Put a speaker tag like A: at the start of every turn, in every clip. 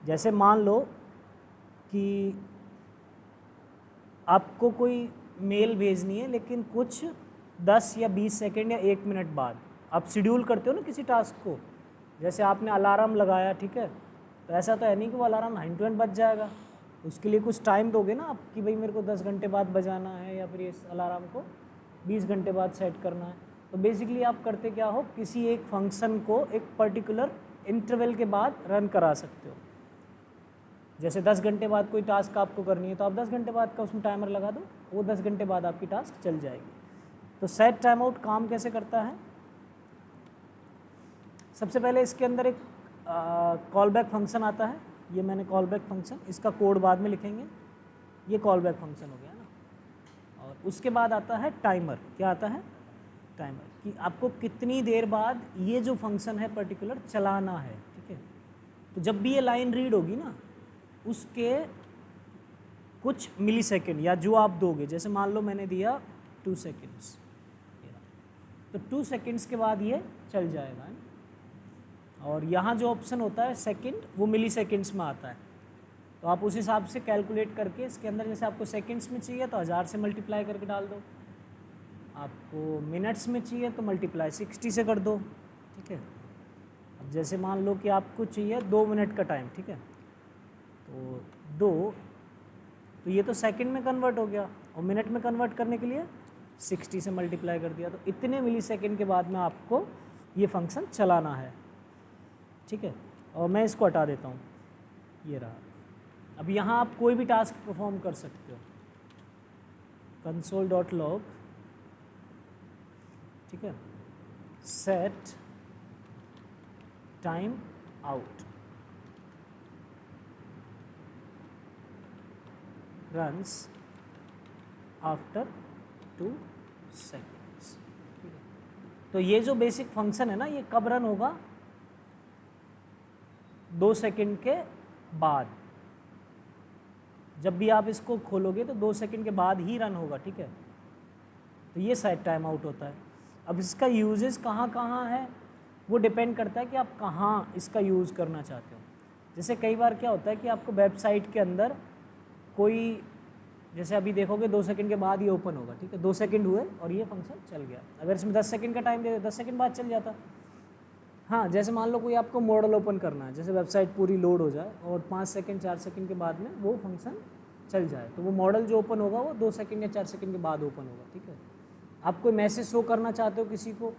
A: जैसे मान लो कि आपको कोई मेल भेजनी है, लेकिन कुछ 10 या 20 सेकंड या 1 मिनट बाद आप शेड्यूल करते हो ना किसी टास्क को। जैसे आपने अलार्म लगाया, ठीक है, तो ऐसा तो है नहीं कि वो अलार्म हैंड टू हैंड बज जाएगा, उसके लिए कुछ टाइम दोगे ना आप कि भाई मेरे को 10 घंटे बाद बजाना है, या फिर इस अलार्म को 20 घंटे बाद सेट करना है। तो बेसिकली आप करते क्या हो, किसी एक फंक्शन को एक पर्टिकुलर इंटरवल के बाद रन करा सकते हो। जैसे 10 घंटे बाद कोई टास्क आपको करनी है, तो आप 10 घंटे बाद का उसमें टाइमर लगा दो, वो 10 घंटे बाद आपकी टास्क चल जाएगी। तो सेट टाइम आउट काम कैसे करता है? सबसे पहले इसके अंदर एक कॉल बैक फंक्शन आता है। ये मैंने कॉल बैक फंक्शन, इसका कोड बाद में लिखेंगे। ये कॉल बैक फंक्शन हो गया ना। और उसके बाद आता है टाइमर। क्या आता है? टाइमर, कि आपको कितनी देर बाद ये जो फंक्शन है पर्टिकुलर चलाना है, ठीक है। तो जब भी ये लाइन रीड होगी ना, उसके कुछ मिली सेकेंड या जो आप दोगे, जैसे मान लो मैंने दिया 2 सेकेंड्स, तो 2 सेकेंड्स के बाद ये चल जाएगा, है ना। और यहाँ जो ऑप्शन होता है सेकेंड, वो मिली सेकेंड्स में आता है। तो आप उस हिसाब से कैलकुलेट करके इसके अंदर, जैसे आपको सेकेंड्स में चाहिए तो 1000 से मल्टीप्लाई करके डाल दो, आपको मिनट्स में चाहिए तो मल्टीप्लाई 60 से कर दो, ठीक है। अब जैसे मान लो कि आपको चाहिए 2 मिनट का टाइम, ठीक है, तो 2, तो ये तो सेकंड में कन्वर्ट हो गया, और मिनट में कन्वर्ट करने के लिए 60 से मल्टीप्लाई कर दिया, तो इतने मिली सेकेंड के बाद में आपको ये फंक्शन चलाना है, ठीक है। और मैं इसको हटा देता हूँ, ये रहा। अब यहाँ आप कोई भी टास्क परफॉर्म कर सकते हो, console.log, ठीक है, set time out runs after 2 seconds, ठीक है। तो ये जो बेसिक फंक्शन है ना, ये कब रन होगा? 2 सेकंड के बाद। जब भी आप इसको खोलोगे तो 2 सेकंड के बाद ही रन होगा, ठीक है। तो ये सेट टाइम आउट होता है। अब इसका यूजेस कहाँ कहाँ है, वो डिपेंड करता है कि आप कहाँ इसका यूज़ करना चाहते हो। जैसे कई बार क्या होता है कि आपको वेबसाइट के अंदर कोई, जैसे अभी देखोगे 2 सेकंड के बाद ये ओपन होगा, ठीक है, 2 सेकंड हुए और ये फंक्शन चल गया। अगर इसमें 10 सेकंड का टाइम दे दे, 10 सेकंड बाद चल जाता। हाँ, जैसे मान लो कोई आपको मॉडल ओपन करना है, जैसे वेबसाइट पूरी लोड हो जाए और 5 सेकंड 4 सेकंड के बाद में वो फंक्शन चल जाए, तो वो मॉडल जो ओपन होगा वो 2 सेकंड या 4 सेकंड के बाद ओपन होगा, ठीक है। आप कोई मैसेज शो करना चाहते हो किसी को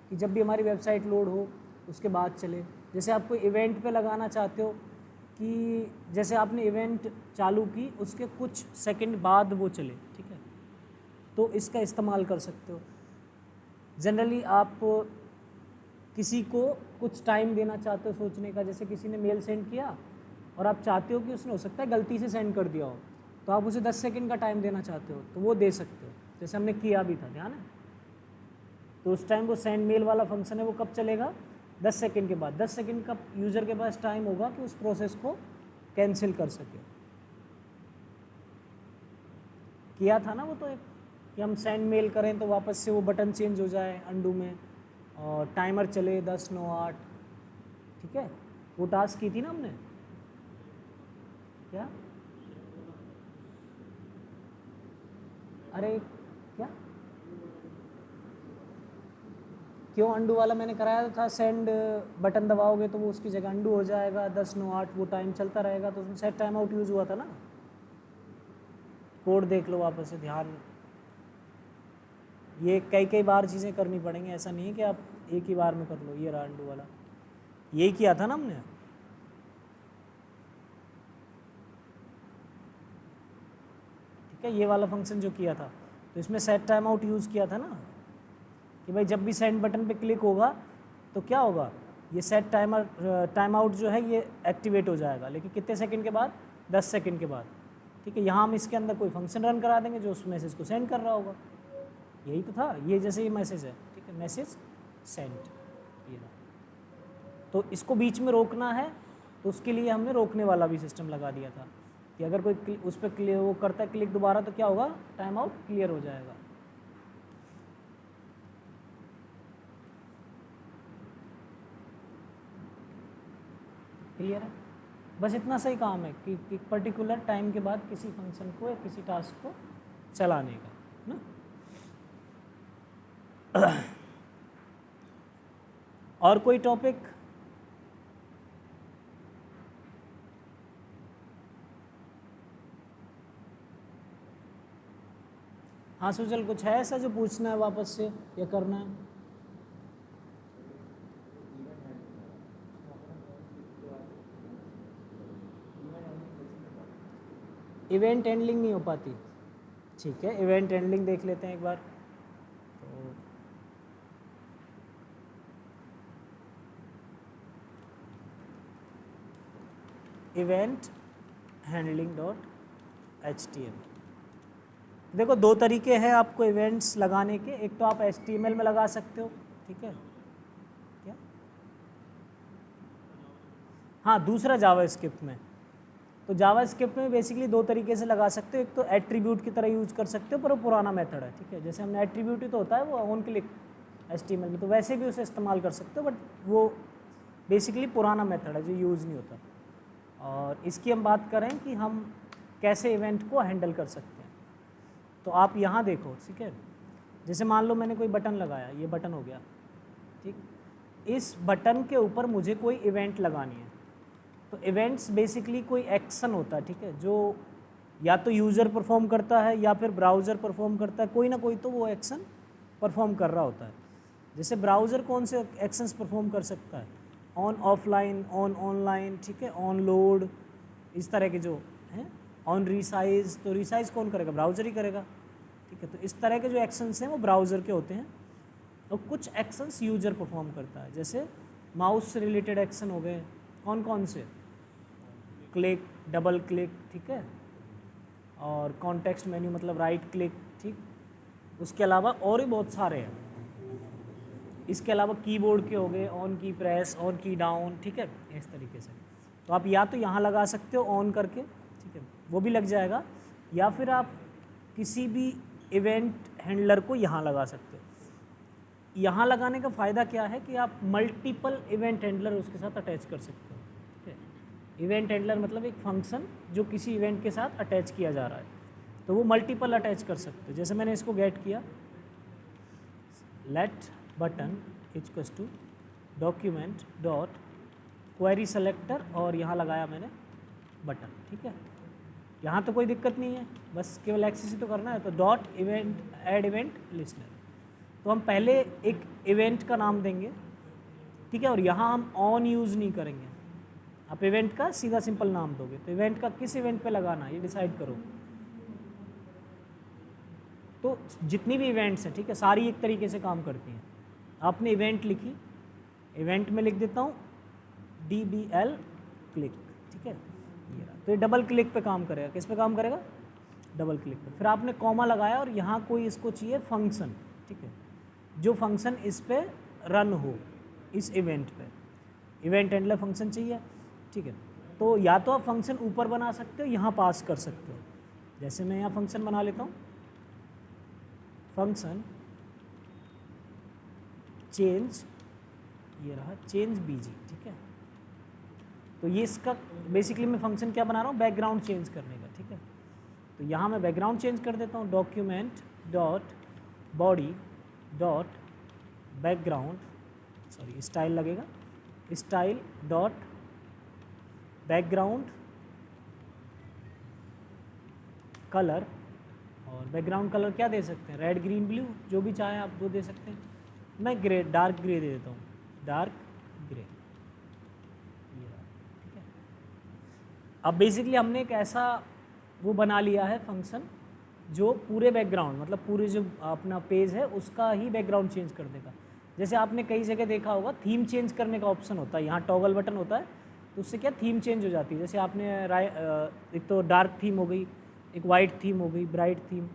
A: कि जब भी हमारी वेबसाइट लोड हो उसके बाद चले। जैसे आप कोई इवेंट पे लगाना चाहते हो कि जैसे आपने इवेंट चालू की उसके कुछ सेकंड बाद वो चले, ठीक है, तो इसका इस्तेमाल कर सकते हो। जनरली आप किसी को कुछ टाइम देना चाहते हो सोचने का, जैसे किसी ने मेल सेंड किया और आप चाहते हो कि उसने हो सकता है गलती से सेंड कर दिया हो, तो आप उसे 10 सेकंड का टाइम देना चाहते हो, तो वो दे सकते हो, जैसे हमने किया भी था, ध्यान है। तो उस टाइम वो सेंड मेल वाला फंक्शन है वो कब चलेगा? 10 सेकंड के बाद। 10 सेकंड का यूज़र के पास टाइम होगा कि उस प्रोसेस को कैंसिल कर सके। किया था ना वो तो एक, कि हम सेंड मेल करें तो वापस से वो बटन चेंज हो जाए अंडू में, और टाइमर चले 10, 9, 8, ठीक है, वो टास्क की थी ना हमने। क्या? अरे क्या, क्यों अंडू वाला मैंने कराया था, सेंड बटन दबाओगे तो वो उसकी जगह अंडू हो जाएगा, 10, 9, 8 वो टाइम चलता रहेगा, तो उसमें सेट टाइम आउट यूज़ हुआ था ना। कोड देख लो वापस से ध्यान। ये कई कई बार चीज़ें करनी पड़ेंगी, ऐसा नहीं है कि आप एक ही बार में कर लो। ये रहा अंडू वाला, यही किया था ना हमने, ठीक है, ये वाला फंक्शन जो किया था, तो इसमें सेट टाइम आउट यूज़ किया था ना, कि भाई जब भी सेंड बटन पे क्लिक होगा तो क्या होगा, ये सेट टाइम आउट जो है ये एक्टिवेट हो जाएगा, लेकिन कितने सेकंड के बाद? 10 सेकंड के बाद, ठीक है। यहाँ हम इसके अंदर कोई फंक्शन रन करा देंगे जो उस मैसेज को सेंड कर रहा होगा, यही तो था। ये जैसे ये मैसेज है, ठीक है, मैसेज सेंड, ये रहा। तो इसको बीच में रोकना है, तो उसके लिए हमने रोकने वाला भी सिस्टम लगा दिया था कि अगर कोई उस पर वो करता है क्लिक दोबारा तो क्या होगा, टाइम आउट क्लियर हो जाएगा। क्लियर है? बस इतना सही काम है कि एक पर्टिकुलर टाइम के बाद किसी फंक्शन को या किसी टास्क को चलाने का ना। और कोई टॉपिक? हाँ सुजल, कुछ है ऐसा जो पूछना है वापस से या करना है? इवेंट हैंडलिंग नहीं हो पाती, ठीक है, इवेंट हैंडलिंग देख लेते हैं एक बार। तो इवेंट हैंडलिंग डॉट HTML, देखो दो तरीके हैं आपको इवेंट्स लगाने के। एक तो आप HTML में लगा सकते हो, ठीक है, क्या? हाँ, दूसरा जावास्क्रिप्ट में। तो जावास्क्रिप्ट में बेसिकली दो तरीके से लगा सकते हो। एक तो एट्रीब्यूट की तरह यूज़ कर सकते हो, पर वो पुराना मेथड है, ठीक है। जैसे हमने एट्रीब्यूट ही तो होता है वो ऑन क्लिक HTML में, तो वैसे भी उसे इस्तेमाल कर सकते हो, बट वो बेसिकली पुराना मेथड है जो यूज़ नहीं होता। और इसकी हम बात करें कि हम कैसे इवेंट को हैंडल कर सकते हैं, तो आप यहाँ देखो, ठीक है। जैसे मान लो मैंने कोई बटन लगाया, ये बटन हो गया, ठीक। इस बटन के ऊपर मुझे कोई इवेंट लगानी है। तो इवेंट्स बेसिकली कोई एक्शन होता है, ठीक है, जो या तो यूज़र परफॉर्म करता है या फिर ब्राउज़र परफॉर्म करता है, कोई ना कोई तो वो एक्शन परफॉर्म कर रहा होता है। जैसे ब्राउज़र कौन से एक्शंस परफॉर्म कर सकता है? ऑन ऑफलाइन, ऑन ऑनलाइन, ठीक है, ऑन लोड, इस तरह के जो हैं, ऑन रीसाइज, तो रीसाइज कौन करेगा? ब्राउज़र ही करेगा, ठीक है। तो इस तरह के जो एक्शंस हैं वो ब्राउज़र के होते हैं, और कुछ एक्शंस यूज़र परफॉर्म करता है। जैसे माउस से रिलेटेड एक्शन हो गए, कौन कौन से? क्लिक, डबल क्लिक, ठीक है, और कॉन्टेक्स्ट मेन्यू मतलब राइट क्लिक, ठीक। उसके अलावा और भी बहुत सारे हैं। इसके अलावा कीबोर्ड के हो गए, ऑन की प्रेस, ऑन की डाउन, ठीक है, इस तरीके से। तो आप या तो यहाँ लगा सकते हो ऑन करके, ठीक है, वो भी लग जाएगा, या फिर आप किसी भी इवेंट हैंडलर को यहाँ लगा सकते हो। यहाँ लगाने का फ़ायदा क्या है कि आप मल्टीपल इवेंट हैंडलर उसके साथ अटैच कर सकते हो, ठीक है। इवेंट हैंडलर मतलब एक फंक्शन जो किसी इवेंट के साथ अटैच किया जा रहा है, तो वो मल्टीपल अटैच कर सकते हो। जैसे मैंने इसको गेट किया, let button equals to document dot query selector, और यहाँ लगाया मैंने बटन, ठीक है। यहाँ तो कोई दिक्कत नहीं है, बस केवल एक्सेस ही तो करना है। तो dot event add event listener, तो हम पहले एक इवेंट का नाम देंगे, ठीक है, और यहाँ हम ऑन यूज़ नहीं करेंगे। आप इवेंट का सीधा सिंपल नाम दोगे, तो इवेंट का किस इवेंट पे लगाना है ये डिसाइड करो। तो जितनी भी इवेंट्स हैं, ठीक है, सारी एक तरीके से काम करती हैं। आपने इवेंट लिखी, इवेंट में लिख देता हूँ DBL क्लिक, ठीक है, ये रहा। तो ये डबल क्लिक पे काम करेगा। किस पे काम करेगा? डबल क्लिक पे। फिर आपने कॉमा लगाया और यहाँ कोई इसको चाहिए फंक्शन, ठीक है, जो फंक्शन इस पे रन हो, इस इवेंट पे इवेंट हैंडलर फंक्शन चाहिए, ठीक है। तो या तो आप फंक्शन ऊपर बना सकते हो, यहाँ पास कर सकते हो। जैसे मैं यहाँ फंक्शन बना लेता हूँ, फंक्शन चेंज, ये रहा चेंज BG, ठीक है। तो ये इसका बेसिकली मैं फंक्शन क्या बना रहा हूँ? बैकग्राउंड चेंज करने का, ठीक है। तो यहाँ मैं बैकग्राउंड चेंज कर देता हूँ, document dot body dot background, sorry style लगेगा, स्टाइल डॉट बैकग्राउंड कलर, और बैकग्राउंड कलर क्या दे सकते हैं? रेड, ग्रीन, ब्लू, जो भी चाहे आप वो दे सकते हैं। मैं ग्रे, डार्क ग्रे दे देता हूँ, डार्क ग्रे, ठीक है। अब बेसिकली हमने एक ऐसा वो बना लिया है फंक्शन जो पूरे बैकग्राउंड मतलब पूरे जो अपना पेज है उसका ही बैकग्राउंड चेंज कर देगा। जैसे आपने कई जगह देखा होगा थीम चेंज करने का ऑप्शन होता है, यहाँ टॉगल बटन होता है, तो उससे क्या थीम चेंज हो जाती है। जैसे आपने एक तो डार्क थीम हो गई, एक वाइट थीम हो गई, ब्राइट थीम,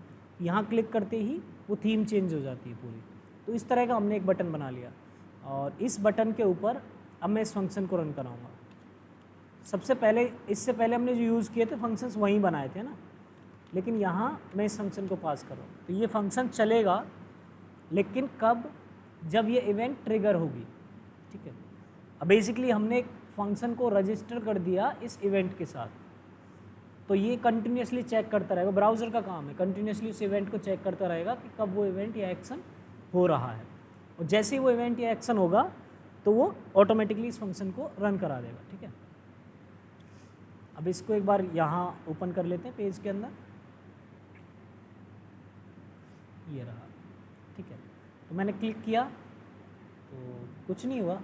A: यहाँ क्लिक करते ही वो थीम चेंज हो जाती है पूरी। तो इस तरह का हमने एक बटन बना लिया, और इस बटन के ऊपर अब मैं इस फंक्शन को रन कराऊँगा। सबसे पहले, इससे पहले हमने जो यूज़ किए थे फंक्शंस वहीं बनाए थे ना, लेकिन यहाँ मैं इस फंक्शन को पास कर रहा हूँ। तो ये फंक्शन चलेगा, लेकिन कब? जब ये इवेंट ट्रिगर होगी, ठीक है। अब बेसिकली हमने एक फंक्शन को रजिस्टर कर दिया इस इवेंट के साथ, तो ये कंटिन्यूसली चेक करता रहेगा, ब्राउज़र का काम है कंटिन्यूसली उस इवेंट को चेक करता रहेगा कि कब वो इवेंट या एक्शन हो रहा है, और जैसे ही वो इवेंट या एक्शन होगा तो वो ऑटोमेटिकली इस फंक्शन को रन करा देगा। ठीक है, अब इसको एक बार यहाँ ओपन कर लेते हैं पेज के अंदर, ये रहा। ठीक है, तो मैंने क्लिक किया तो कुछ नहीं हुआ,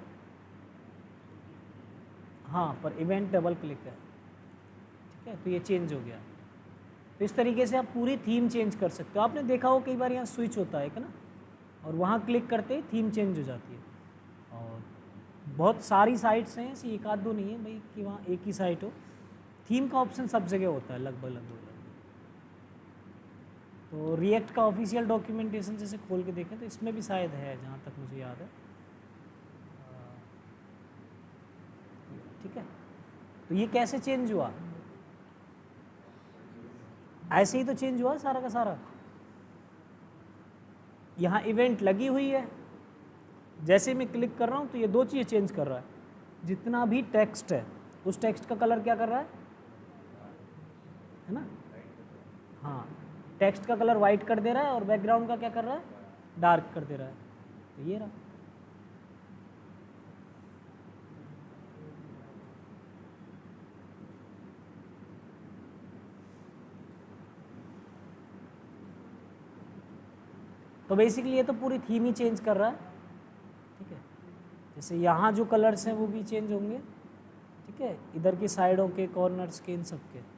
A: हाँ पर इवेंट डबल क्लिक है। ठीक है, तो ये चेंज हो गया। तो इस तरीके से आप पूरी थीम चेंज कर सकते हो। आपने देखा हो कई बार यहाँ स्विच होता है ना, और वहाँ क्लिक करते ही थीम चेंज हो जाती है। और बहुत सारी साइट्स हैं, ऐसी एक आध दो नहीं है भाई कि वहाँ एक ही साइट हो, थीम का ऑप्शन सब जगह होता है लगभग। तो रिएक्ट का ऑफिशियल डॉक्यूमेंटेशन जैसे खोल के देखें तो इसमें भी शायद है, जहाँ तक मुझे याद है। ठीक है, तो ये कैसे चेंज हुआ? ऐसे ही तो चेंज हुआ सारा का सारा। यहाँ इवेंट लगी हुई है, जैसे मैं क्लिक कर रहा हूँ तो ये दो चीज़ें चेंज कर रहा है। जितना भी टेक्स्ट है उस टेक्स्ट का कलर क्या कर रहा है ना, हाँ, टेक्स्ट का कलर वाइट कर दे रहा है और बैकग्राउंड का क्या कर रहा है, डार्क कर दे रहा है। तो ये रहा। तो बेसिकली ये तो पूरी थीम ही चेंज कर रहा है। ठीक है, जैसे यहाँ जो कलर्स हैं वो भी चेंज होंगे। ठीक है, इधर की साइडों के, कॉर्नर्स के, इन सब के।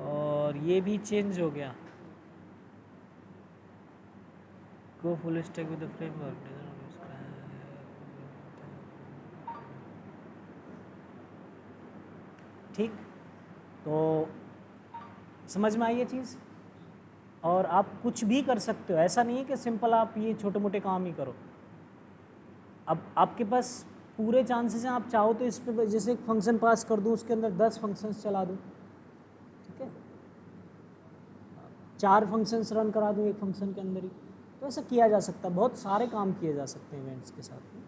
A: और ये भी चेंज हो गया। Go full stack with the framework. ठीक, तो समझ में आई ये चीज़। और आप कुछ भी कर सकते हो, ऐसा नहीं है कि सिंपल आप ये छोटे मोटे काम ही करो। अब आपके पास पूरे चांसेस हैं, आप चाहो तो इस पर जैसे एक फंक्शन पास कर दूँ, उसके अंदर 10 फंक्शंस चला दूँ। ठीक है, 4 फंक्शंस रन करा दूँ एक फंक्शन के अंदर ही, तो ऐसा किया जा सकता है। बहुत सारे काम किए जा सकते हैं इवेंट्स के साथ में।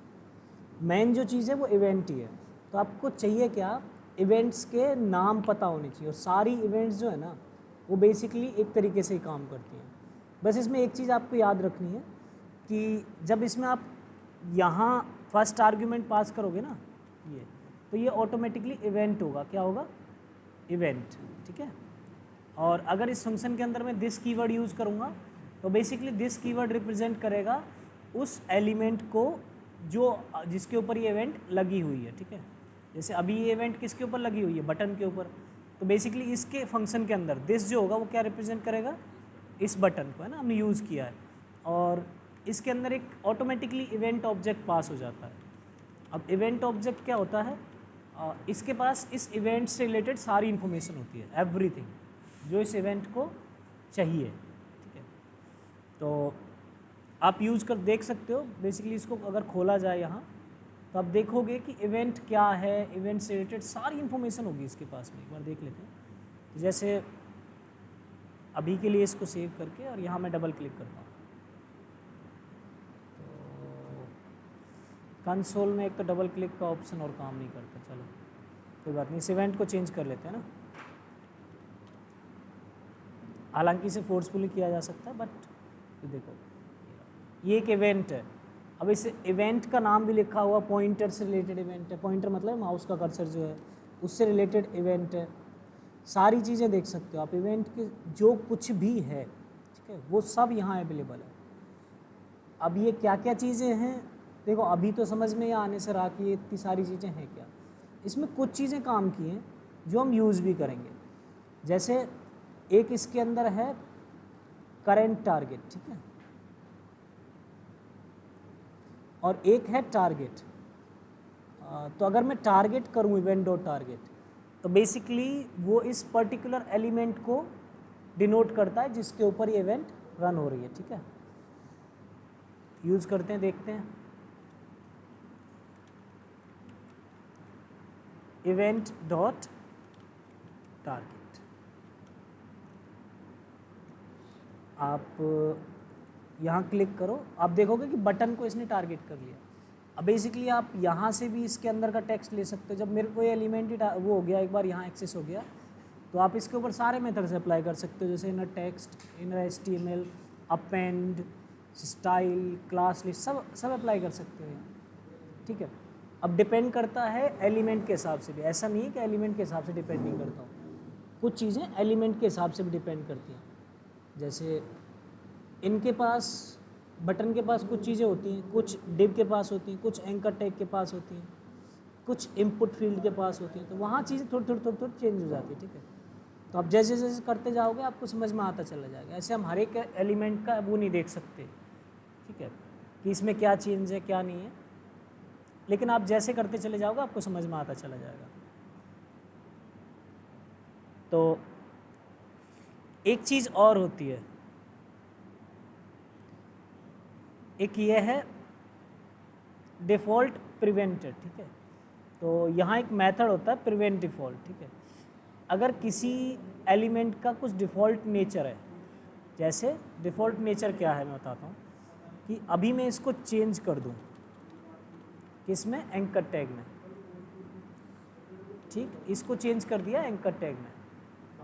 A: मेन जो चीज़ है वो इवेंट ही है। तो आपको चाहिए क्या, इवेंट्स के नाम पता होने चाहिए, और सारी इवेंट्स जो है ना वो बेसिकली एक तरीके से ही काम करती हैं। बस इसमें एक चीज़ आपको याद रखनी है कि जब इसमें आप यहाँ फर्स्ट आर्ग्यूमेंट पास करोगे ना ये, तो ये ऑटोमेटिकली इवेंट होगा। क्या होगा? इवेंट। ठीक है, और अगर इस फंक्शन के अंदर मैं दिस कीवर्ड यूज़ करूँगा तो बेसिकली दिस कीवर्ड रिप्रेजेंट करेगा उस एलिमेंट को जो जिसके ऊपर ये इवेंट लगी हुई है। ठीक है, जैसे अभी ये इवेंट किसके ऊपर लगी हुई है, बटन के ऊपर, तो बेसिकली इसके फंक्शन के अंदर दिस जो होगा वो क्या रिप्रेजेंट करेगा, इस बटन को, है ना, हमने यूज़ किया है। और इसके अंदर एक ऑटोमेटिकली इवेंट ऑब्जेक्ट पास हो जाता है। अब इवेंट ऑब्जेक्ट क्या होता है, इसके पास इस इवेंट से रिलेटेड सारी इन्फॉर्मेशन होती है, एवरीथिंग जो इस इवेंट को चाहिए। ठीक है, तो आप यूज़ कर देख सकते हो। बेसिकली इसको अगर खोला जाए यहाँ तो आप देखोगे कि इवेंट क्या है, इवेंट से रिलेटेड सारी इन्फॉर्मेशन होगी इसके पास में। एक बार देख लेते हैं। जैसे अभी के लिए इसको सेव करके और यहाँ मैं डबल क्लिक करता हूँ, तो कंसोल में एक तो डबल क्लिक का ऑप्शन और काम नहीं करता। चलो कोई बात नहीं, इस इवेंट को चेंज कर लेते हैं ना। हालांकि इसे फोर्सफुली किया जा सकता है, बट देखो ये एक इवेंट है। अब इस इवेंट का नाम भी लिखा हुआ पॉइंटर से रिलेटेड इवेंट है। पॉइंटर मतलब माउस का कर्सर जो है उससे रिलेटेड इवेंट है। सारी चीज़ें देख सकते हो आप, इवेंट के जो कुछ भी है, ठीक है, वो सब यहाँ अवेलेबल है। अब ये क्या क्या चीज़ें हैं, देखो अभी तो समझ में आने से रहा कि ये इतनी सारी चीज़ें हैं क्या। इसमें कुछ चीज़ें काम की हैं जो हम यूज़ भी करेंगे। जैसे एक इसके अंदर है करेंट टारगेट, ठीक है, और एक है टारगेट। तो अगर मैं टारगेट करूँ इवेंट डॉट टारगेट, तो बेसिकली वो इस पर्टिकुलर एलिमेंट को डिनोट करता है जिसके ऊपर ये इवेंट रन हो रही है। ठीक है, यूज़ करते हैं, देखते हैं। इवेंट डॉट टारगेट, आप यहाँ क्लिक करो, आप देखोगे कि बटन को इसने टारगेट कर लिया। अब बेसिकली आप यहाँ से भी इसके अंदर का टेक्स्ट ले सकते हो। जब मेरे को ये एलिमेंट ही वो हो गया, एक बार यहाँ एक्सेस हो गया, तो आप इसके ऊपर सारे मेथड्स अप्लाई कर सकते हो, जैसे inner text, inner HTML, append, style, class list, सब अप्लाई कर सकते हो यहाँ, ठीक है। अब डिपेंड करता है एलिमेंट के हिसाब से भी, ऐसा नहीं है कि एलिमेंट के हिसाब से डिपेंड नहीं करता हूँ, कुछ चीज़ें एलिमेंट के हिसाब से भी डिपेंड करती हैं। जैसे इनके पास, बटन के पास कुछ चीज़ें होती हैं, कुछ डिव के पास होती हैं, कुछ एंकर टैग के पास होती हैं, कुछ इनपुट फील्ड के पास होती हैं, तो वहाँ चीज़ें थोड़ी चेंज हो जाती है, ठीक है। तो आप जैसे जैसे करते जाओगे आपको समझ में आता चला जाएगा। ऐसे हम हर एक एलिमेंट का वो नहीं देख सकते, ठीक है, कि इसमें क्या चेंज है क्या नहीं है, लेकिन आप जैसे करते चले जाओगे आपको समझ में आता चला जाएगा। तो एक चीज़ और होती है, एक ये है डिफ़ॉल्ट प्रिवेंटेड, ठीक है। तो यहाँ एक मेथड होता है प्रिवेंट डिफ़ॉल्ट, ठीक है। अगर किसी एलिमेंट का कुछ डिफ़ॉल्ट नेचर है, जैसे डिफ़ॉल्ट नेचर क्या है मैं बताता हूँ, कि अभी मैं इसको चेंज कर दूँ किसमें, एंकर टैग में, ठीक, इसको चेंज कर दिया एंकर टैग में,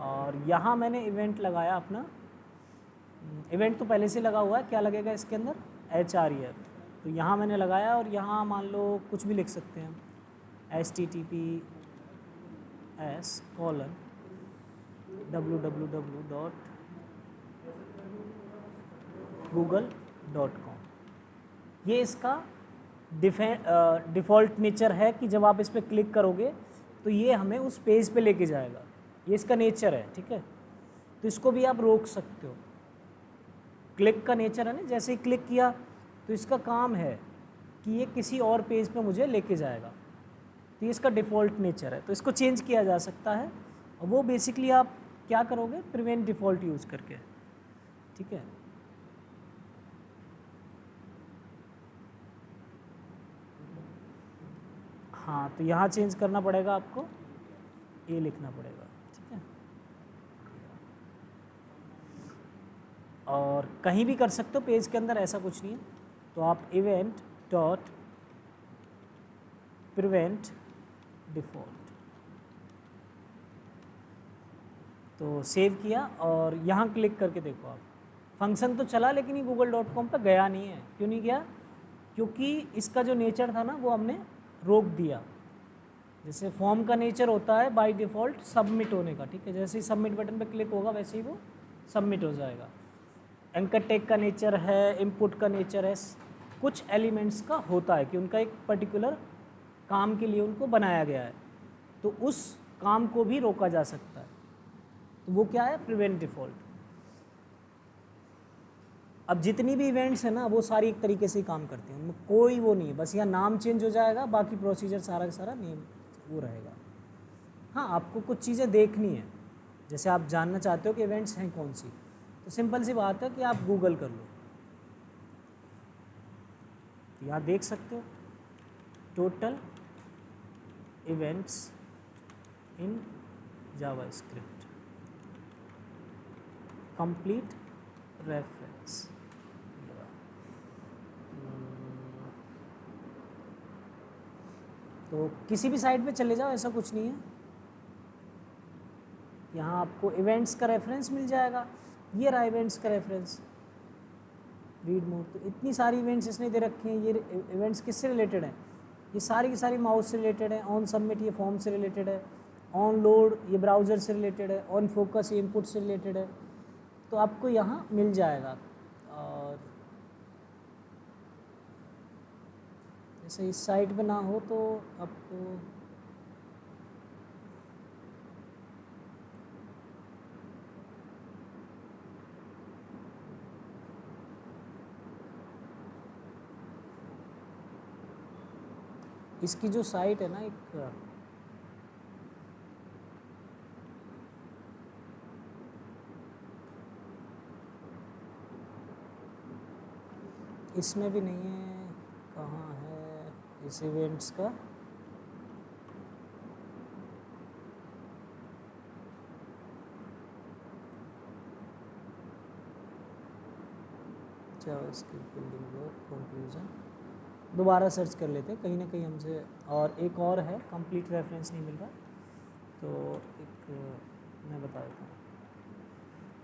A: और यहाँ मैंने इवेंट लगाया अपना, इवेंट तो पहले से लगा हुआ है, क्या लगेगा इसके अंदर, HREF, तो यहाँ मैंने लगाया, और यहाँ मान लो कुछ भी लिख सकते हैं, https://www.google.com, ये इसका डिफ़ॉल्ट नेचर है कि जब आप इस पर क्लिक करोगे तो ये हमें उस पेज पे लेके जाएगा, ये इसका नेचर है, ठीक है। तो इसको भी आप रोक सकते हो, क्लिक का नेचर है ना, जैसे ही क्लिक किया तो इसका काम है कि ये किसी और पेज पे मुझे लेके जाएगा, तो ये इसका डिफ़ॉल्ट नेचर है, तो इसको चेंज किया जा सकता है, और वो बेसिकली आप क्या करोगे, प्रिवेंट डिफ़ॉल्ट यूज़ करके, ठीक है। हाँ, तो यहाँ चेंज करना पड़ेगा आपको, ये लिखना पड़ेगा, ठीक है। और कहीं भी कर सकते हो पेज के अंदर, ऐसा कुछ नहीं है। तो आप इवेंट डॉट प्रिवेंट डिफ़ॉल्ट, तो सेव किया, और यहाँ क्लिक करके देखो आप, फंक्शन तो चला लेकिन ये google.com पर गया नहीं है। क्यों नहीं गया, क्योंकि इसका जो नेचर था ना वो हमने रोक दिया। जैसे फॉर्म का नेचर होता है बाय डिफ़ॉल्ट सबमिट होने का, ठीक है, जैसे ही सबमिट बटन पे क्लिक होगा वैसे ही वो सबमिट हो जाएगा। एंकर टैग का नेचर है, इनपुट का नेचर है, कुछ एलिमेंट्स का होता है कि उनका एक पर्टिकुलर काम के लिए उनको बनाया गया है, तो उस काम को भी रोका जा सकता है, तो वो क्या है, प्रिवेंट डिफ़ॉल्ट। अब जितनी भी इवेंट्स हैं ना वो सारी एक तरीके से ही काम करती हैं, उनमें कोई वो नहीं है, बस यहाँ नाम चेंज हो जाएगा, बाकी प्रोसीजर सारा का सारा नेम वो रहेगा। हाँ, आपको कुछ चीज़ें देखनी है, जैसे आप जानना चाहते हो कि इवेंट्स हैं कौन सी, तो सिंपल सी बात है कि आप गूगल कर लो, यहाँ देख सकते हो total events in JavaScript complete reference. तो किसी भी साइट पे चले जाओ, ऐसा कुछ नहीं है, यहाँ आपको इवेंट्स का रेफरेंस मिल जाएगा, ये रहा इवेंट्स का रेफरेंस, रीड मोर। तो इतनी सारी इवेंट्स इसने दे रखी हैं, ये इवेंट्स किससे रिलेटेड हैं, ये सारी की सारी माउस से रिलेटेड है, ऑन सबमिट ये फॉर्म से रिलेटेड है, ऑन लोड ये ब्राउज़र से रिलेटेड है, ऑन फोकस ये इनपुट से रिलेटेड है, तो आपको यहाँ मिल जाएगा। और जैसे इस साइट पे ना हो तो आपको इसकी जो साइट है ना, एक इसमें भी नहीं है, कहाँ है इस इवेंट्स का, जावास्क्रिप्ट बिल्डिंग ब्लॉक कंक्लूजन, दोबारा सर्च कर लेते हैं, कहीं ना कहीं हमसे और एक और है, कंप्लीट रेफरेंस नहीं मिल रहा, तो एक मैं बता देता हूँ,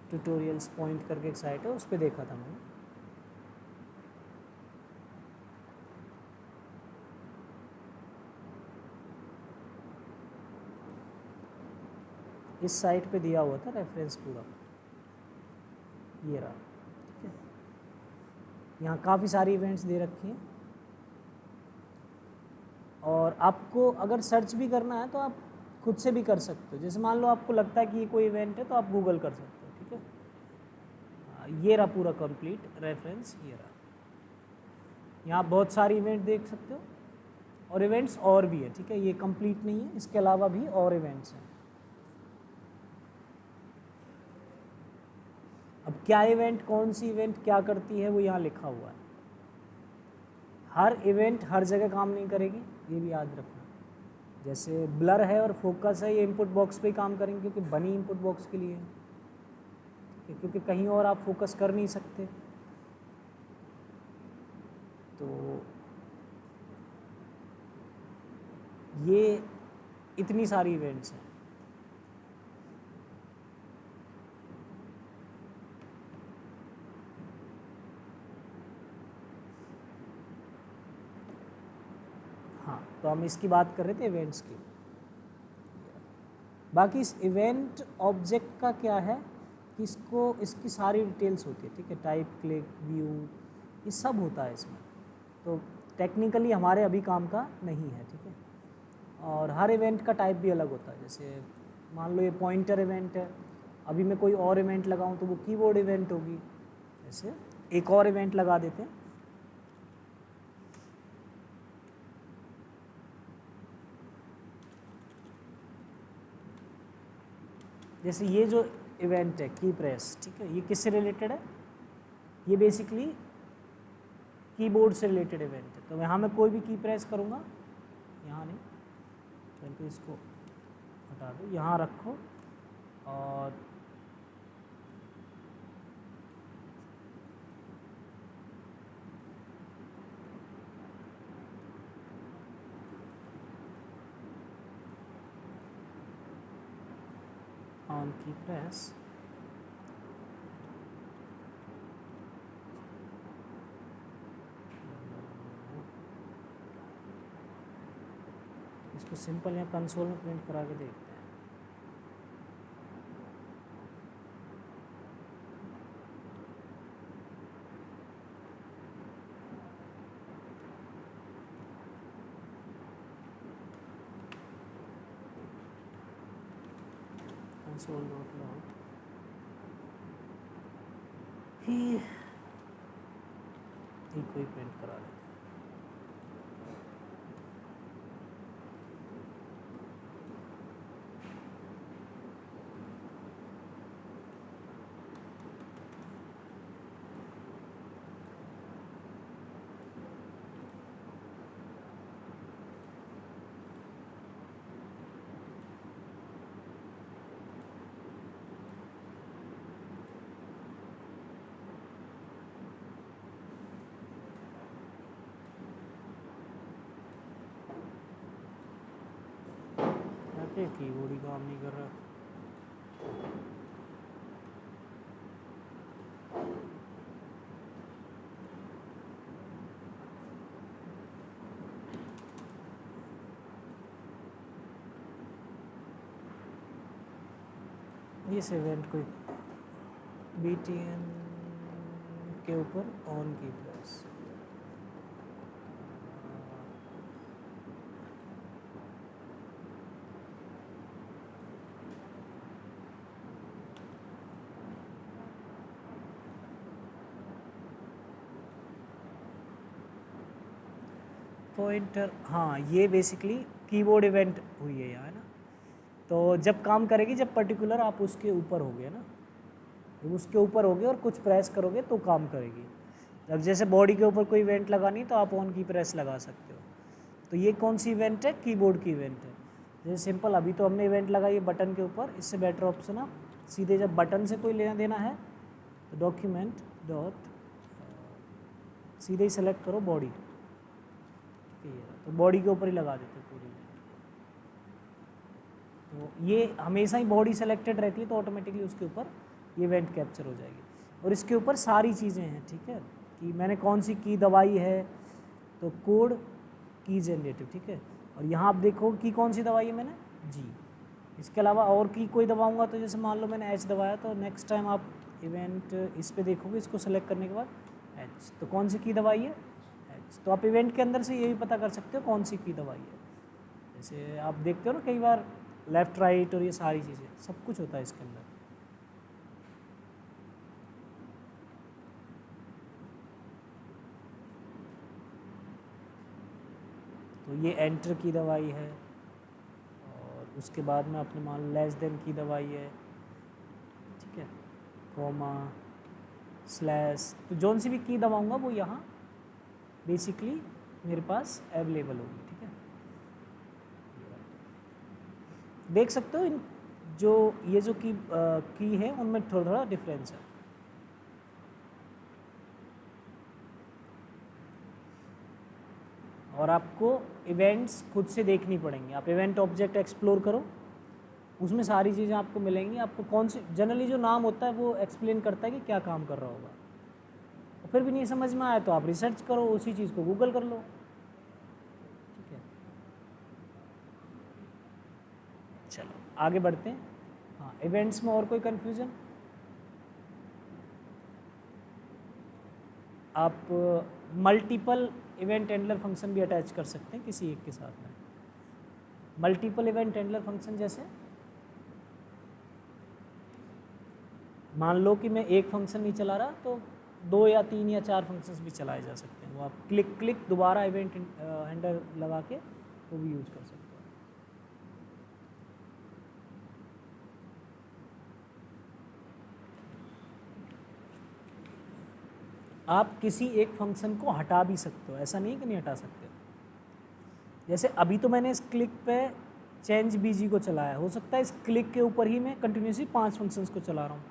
A: ट्यूटोरियल्स पॉइंट करके एक साइट है, उस पर देखा था मैंने। इस साइट पे दिया हुआ था रेफरेंस पूरा, ये रहा, ठीक है। यहाँ काफ़ी सारी इवेंट्स दे रखी हैं, और आपको अगर सर्च भी करना है तो आप खुद से भी कर सकते हो। जैसे मान लो आपको लगता है कि ये कोई इवेंट है तो आप गूगल कर सकते हो, ठीक है। ये रहा पूरा कंप्लीट रेफरेंस, ये रहा। यहाँ बहुत सारी इवेंट देख सकते हो, और इवेंट्स और भी है, ठीक है, ये कंप्लीट नहीं है, इसके अलावा भी और इवेंट्स हैं। अब क्या इवेंट, कौन सी इवेंट क्या करती है, वो यहाँ लिखा हुआ है। हर इवेंट हर जगह काम नहीं करेगी, ये भी याद रखना। जैसे ब्लर है और फोकस है, ये इनपुट बॉक्स पे ही काम करेंगे क्योंकि बनी इनपुट बॉक्स के लिए है, क्योंकि कहीं और आप फोकस कर नहीं सकते। तो ये इतनी सारी इवेंट्स हैं। हाँ, तो हम इसकी बात कर रहे थे इवेंट्स की। बाकी इस इवेंट ऑब्जेक्ट का क्या है कि इसकी सारी डिटेल्स होती है, ठीक है, टाइप, क्लिक, व्यू, ये सब होता है इसमें। तो टेक्निकली हमारे अभी काम का नहीं है, ठीक है। और हर इवेंट का टाइप भी अलग होता है। जैसे मान लो ये पॉइंटर इवेंट है, अभी मैं कोई और इवेंट लगाऊं तो वो कीबोर्ड इवेंट होगी। जैसे एक और इवेंट लगा देते हैं, जैसे ये जो इवेंट है की प्रेस, ठीक है, ये किससे रिलेटेड है, ये बेसिकली कीबोर्ड से रिलेटेड इवेंट है। तो यहाँ मैं कोई भी की प्रेस करूँगा, यहाँ नहीं, तो इसको हटा दो, यहाँ रखो, और ऑन की प्रेस, इसको सिंपल यहाँ कंसोल में प्रिंट करा के देखते हैं। console.log ही कोई प्रिंट करा लेते हैं। कीबोर्ड ही काम नहीं कर रहा। इस इवेंट को BTN के ऊपर ऑन की प्रेस, पॉइंटर, हाँ ये बेसिकली कीबोर्ड इवेंट हुई है यहाँ, है ना। तो जब काम करेगी जब पर्टिकुलर आप उसके ऊपर होगे ना, जब उसके ऊपर होगे और कुछ प्रेस करोगे तो काम करेगी। अब जैसे बॉडी के ऊपर कोई इवेंट लगानी तो आप ऑन की प्रेस लगा सकते हो। तो ये कौन सी इवेंट है, कीबोर्ड की इवेंट है। जैसे सिंपल अभी तो हमने इवेंट लगाई है बटन के ऊपर, इससे बेटर ऑप्शन आप सीधे जब बटन से कोई लेना देना है तो डॉक्यूमेंट डॉट सीधे ही सेलेक्ट करो बॉडी, ठीक है, तो बॉडी के ऊपर ही लगा देते पूरी। तो ये हमेशा ही बॉडी सेलेक्टेड रहती है तो ऑटोमेटिकली उसके ऊपर ये इवेंट कैप्चर हो जाएगी। और इसके ऊपर सारी चीज़ें हैं, ठीक है, कि मैंने कौन सी की दवाई है, तो कोड की जनरेटिव, ठीक है। और यहाँ आप देखो कि कौन सी दवाई है मैंने, जी। इसके अलावा और की कोई दबाऊंगा तो जैसे मान लो मैंने एच दबाया, तो नेक्स्ट टाइम आप इवेंट इस पे देखोगे, इसको सेलेक्ट करने के बाद एच, तो कौन सी की दवाई है, एच। तो आप इवेंट के अंदर से ये भी पता कर सकते हो कौन सी की दवाई है। जैसे आप देखते हो ना कई बार लेफ़्ट राइट और ये सारी चीज़ें सब कुछ होता है इसके अंदर। तो ये एंटर की दवाई है, और उसके बाद में अपने मान लेस देन की दवाई है, ठीक है, कॉमा स्लैश, तो जौन सी भी की दबाऊंगा वो यहाँ बेसिकली मेरे पास अवेलेबल होगी, ठीक है। देख सकते हो इन जो ये जो की है उनमें थोड़ा थोड़ा डिफरेंस है। और आपको इवेंट्स खुद से देखनी पड़ेंगी। आप इवेंट ऑब्जेक्ट एक्सप्लोर करो, उसमें सारी चीज़ें आपको मिलेंगी। आपको कौन सी जनरली जो नाम होता है वो एक्सप्लेन करता है कि क्या काम कर रहा होगा। और फिर भी नहीं समझ में आया तो आप रिसर्च करो, उसी चीज़ को गूगल कर लो, ठीक है। चलो आगे बढ़ते हैं। हाँ, इवेंट्स में और कोई कन्फ्यूज़न? आप मल्टीपल इवेंट हैंडलर फंक्शन भी अटैच कर सकते हैं किसी एक के साथ में। मल्टीपल इवेंट हैंडलर फंक्शन जैसे मान लो कि मैं एक फंक्शन नहीं चला रहा, तो 2 या 3 या 4 फंक्शंस भी चलाए जा सकते हैं। वो आप क्लिक दोबारा इवेंट हैंडलर लगा के वो भी यूज़ कर सकते हैं। आप किसी एक फंक्शन को हटा भी सकते हो, ऐसा नहीं कि नहीं हटा सकते। जैसे अभी तो मैंने इस क्लिक पे चेंज बीजी को चलाया, हो सकता है इस क्लिक के ऊपर ही मैं कंटिन्यूसली 5 फंक्शंस को चला रहा हूँ,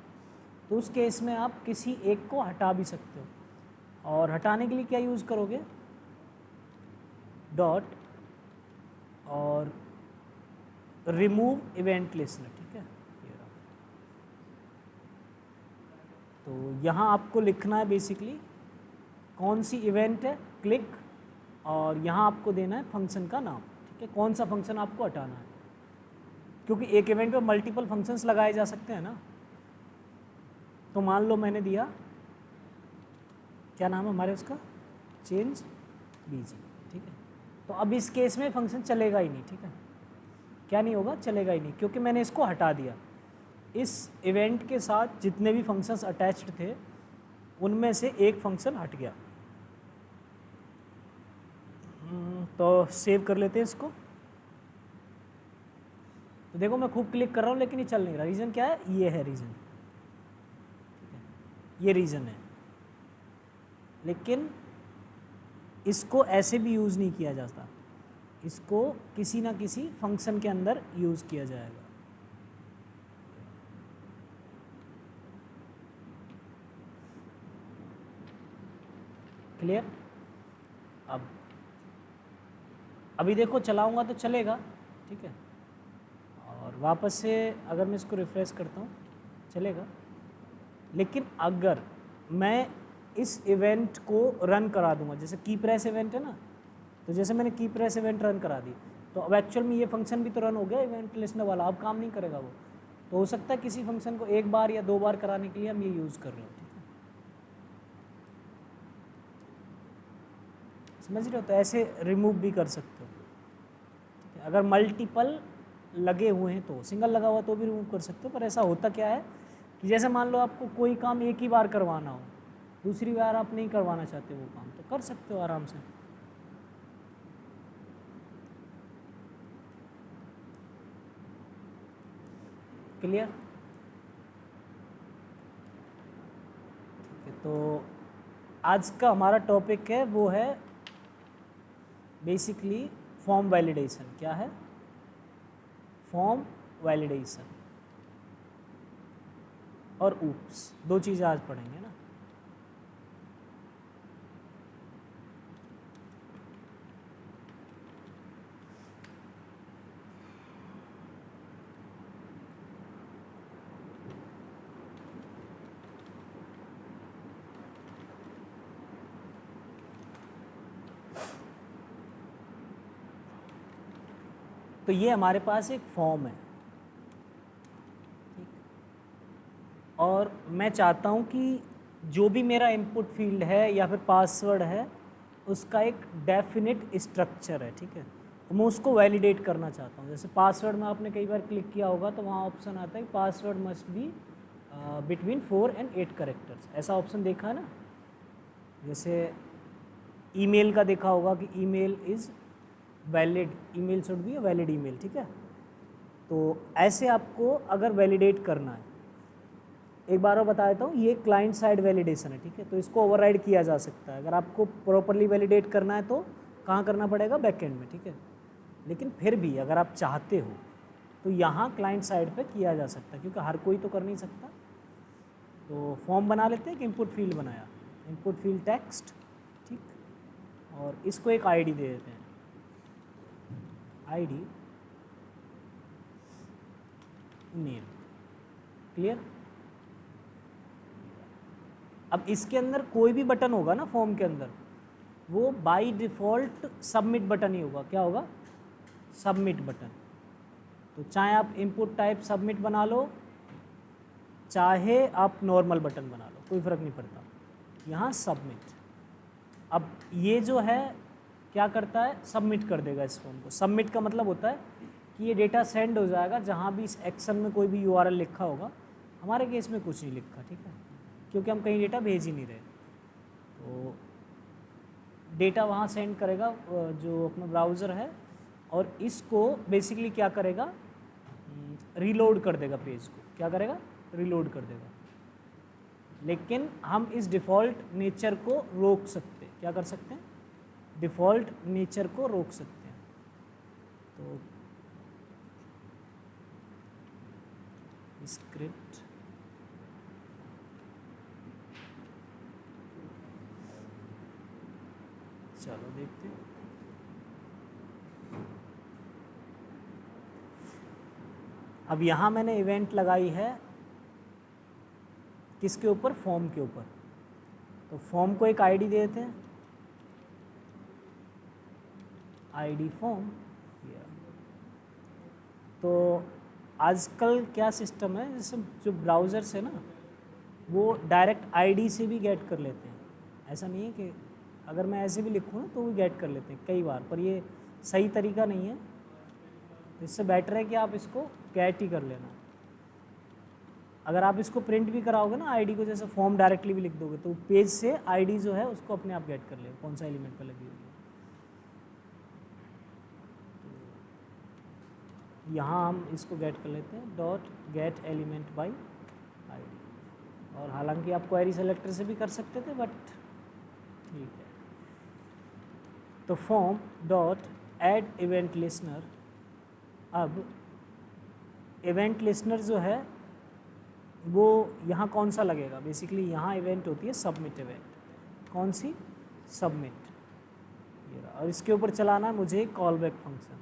A: तो उस केस में आप किसी एक को हटा भी सकते हो। और हटाने के लिए क्या यूज़ करोगे, डॉट और रिमूव इवेंट लिस्टनर, ठीक है। तो यहाँ आपको लिखना है बेसिकली कौन सी इवेंट है, क्लिक, और यहाँ आपको देना है फंक्शन का नाम, ठीक है, कौन सा फंक्शन आपको हटाना है, क्योंकि एक इवेंट पे मल्टीपल फंक्शंस लगाए जा सकते हैं ना। तो मान लो मैंने दिया, क्या नाम है हमारे उसका, चेंज बीजी, ठीक है। तो अब इस केस में फंक्शन चलेगा ही नहीं, ठीक है, क्या नहीं होगा, चलेगा ही नहीं, क्योंकि मैंने इसको हटा दिया। इस इवेंट के साथ जितने भी फंक्शंस अटैच्ड थे उनमें से एक फंक्शन हट गया। तो सेव कर लेते हैं इसको। तो देखो मैं खूब क्लिक कर रहा हूँ लेकिन ये चल नहीं रहा। रीज़न क्या है, ये है रीज़न, ठीक है, ये रीज़न है। लेकिन इसको ऐसे भी यूज़ नहीं किया जाता, इसको किसी ना किसी फंक्शन के अंदर यूज़ किया जाएगा। क्लियर? अब अभी देखो चलाऊंगा तो चलेगा, ठीक है, और वापस से अगर मैं इसको रिफ्रेश करता हूँ चलेगा। लेकिन अगर मैं इस इवेंट को रन करा दूंगा, जैसे की प्रेस इवेंट है ना, तो जैसे मैंने की प्रेस इवेंट रन करा दी, तो अब एक्चुअल में ये फंक्शन भी तो रन हो गया इवेंट लिस्टनर वाला, अब काम नहीं करेगा वो। तो हो सकता है किसी फंक्शन को एक बार या 2 बार कराने के लिए हम ये यूज़ कर रहे हो, ठीक है, समझ रहे हो। तो ऐसे रिमूव भी कर सकते हो, ठीक है। अगर मल्टीपल लगे हुए हैं तो, सिंगल लगा हुआ तो भी रिमूव कर सकते हो। पर ऐसा होता क्या है कि जैसे मान लो आपको कोई काम एक ही बार करवाना हो, दूसरी बार आप नहीं करवाना चाहते वो काम, तो कर सकते हो आराम से। क्लियर? ठीक है, तो आज का हमारा टॉपिक है वो है बेसिकली फॉर्म वैलिडेशन। क्या है? फॉर्म वैलिडेशन और ऊप्स, 2 चीज़ें आज पढ़ेंगे ना। तो ये हमारे पास एक फॉर्म है, ठीक। और मैं चाहता हूँ कि जो भी मेरा इनपुट फील्ड है या फिर पासवर्ड है उसका एक डेफिनेट स्ट्रक्चर है, ठीक है। तो मैं उसको वैलिडेट करना चाहता हूँ। जैसे पासवर्ड में आपने कई बार क्लिक किया होगा तो वहाँ ऑप्शन आता है password must be between 4 and 8 characters, ऐसा ऑप्शन देखा है ना। जैसे ईमेल का देखा होगा कि email is valid, email should be a valid email, ठीक है। तो ऐसे आपको अगर वैलिडेट करना है, एक बार और बता देता हूँ, ये क्लाइंट साइड वैलिडेशन है, ठीक है। तो इसको ओवरराइड किया जा सकता है। अगर आपको प्रॉपरली वैलिडेट करना है तो कहाँ करना पड़ेगा, बैकएंड में, ठीक है। लेकिन फिर भी अगर आप चाहते हो तो यहाँ क्लाइंट साइड पे किया जा सकता है, क्योंकि हर कोई तो कर नहीं सकता। तो फॉर्म बना लेते हैं कि इनपुट फील्ड बनाया, इनपुट फील्ड टेक्स्ट, ठीक। और इसको एक आईडी दे देते हैं, आईडी नेम, क्लियर। अब इसके अंदर कोई भी बटन होगा ना फॉर्म के अंदर, वो बाय डिफ़ॉल्ट सबमिट बटन ही होगा। क्या होगा, सबमिट बटन। तो चाहे आप इनपुट टाइप सबमिट बना लो, चाहे आप नॉर्मल बटन बना लो, कोई फ़र्क नहीं पड़ता। यहाँ सबमिट, अब ये जो है क्या करता है, सबमिट कर देगा इस फॉर्म को। सबमिट का मतलब होता है कि ये डेटा सेंड हो जाएगा जहाँ भी इस एक्शन में कोई भी यूआरएल लिखा होगा। हमारे केस में कुछ नहीं लिखा, ठीक है, क्योंकि हम कहीं डेटा भेज ही नहीं रहे। तो डेटा वहाँ सेंड करेगा जो अपना ब्राउज़र है, और इसको बेसिकली क्या करेगा, रीलोड कर देगा पेज को। क्या करेगा, रीलोड कर देगा। लेकिन हम इस डिफ़ॉल्ट नेचर को रोक सकते हैं। क्या कर सकते हैं, डिफ़ॉल्ट नेचर को रोक सकते हैं। तो स्क्रिप्ट चलो देखते हैं। अब यहाँ मैंने इवेंट लगाई है किसके ऊपर, फॉर्म के ऊपर। तो फॉर्म को एक आईडी दे देते हैं, आईडी फॉर्म। तो आजकल क्या सिस्टम है, जैसे जो ब्राउज़र्स है ना, वो डायरेक्ट आईडी से भी गेट कर लेते हैं। ऐसा नहीं है कि अगर मैं ऐसे भी लिखूँ ना तो भी गेट कर लेते हैं कई बार, पर ये सही तरीका नहीं है। इससे बेटर है कि आप इसको गेट ही कर लेना। अगर आप इसको प्रिंट भी कराओगे ना आईडी को, जैसे फॉर्म डायरेक्टली भी लिख दोगे, तो पेज से आईडी जो है उसको अपने आप गेट कर लेगा कौन सा एलिमेंट पर लगी हुई है। तो यहाँ हम इसको गेट कर लेते हैं, dot gate element by ID. और हालांकि आप क्वेरी सेलेक्टर से भी कर सकते थे, बट ठीक है। तो form dot add event listener. अब इवेंट लिसनर जो है वो यहाँ कौन सा लगेगा, बेसिकली यहाँ इवेंट होती है सबमिट इवेंट। कौन सी, सबमिट। ये रहा। और इसके ऊपर चलाना है मुझे कॉल बैक फंक्शन।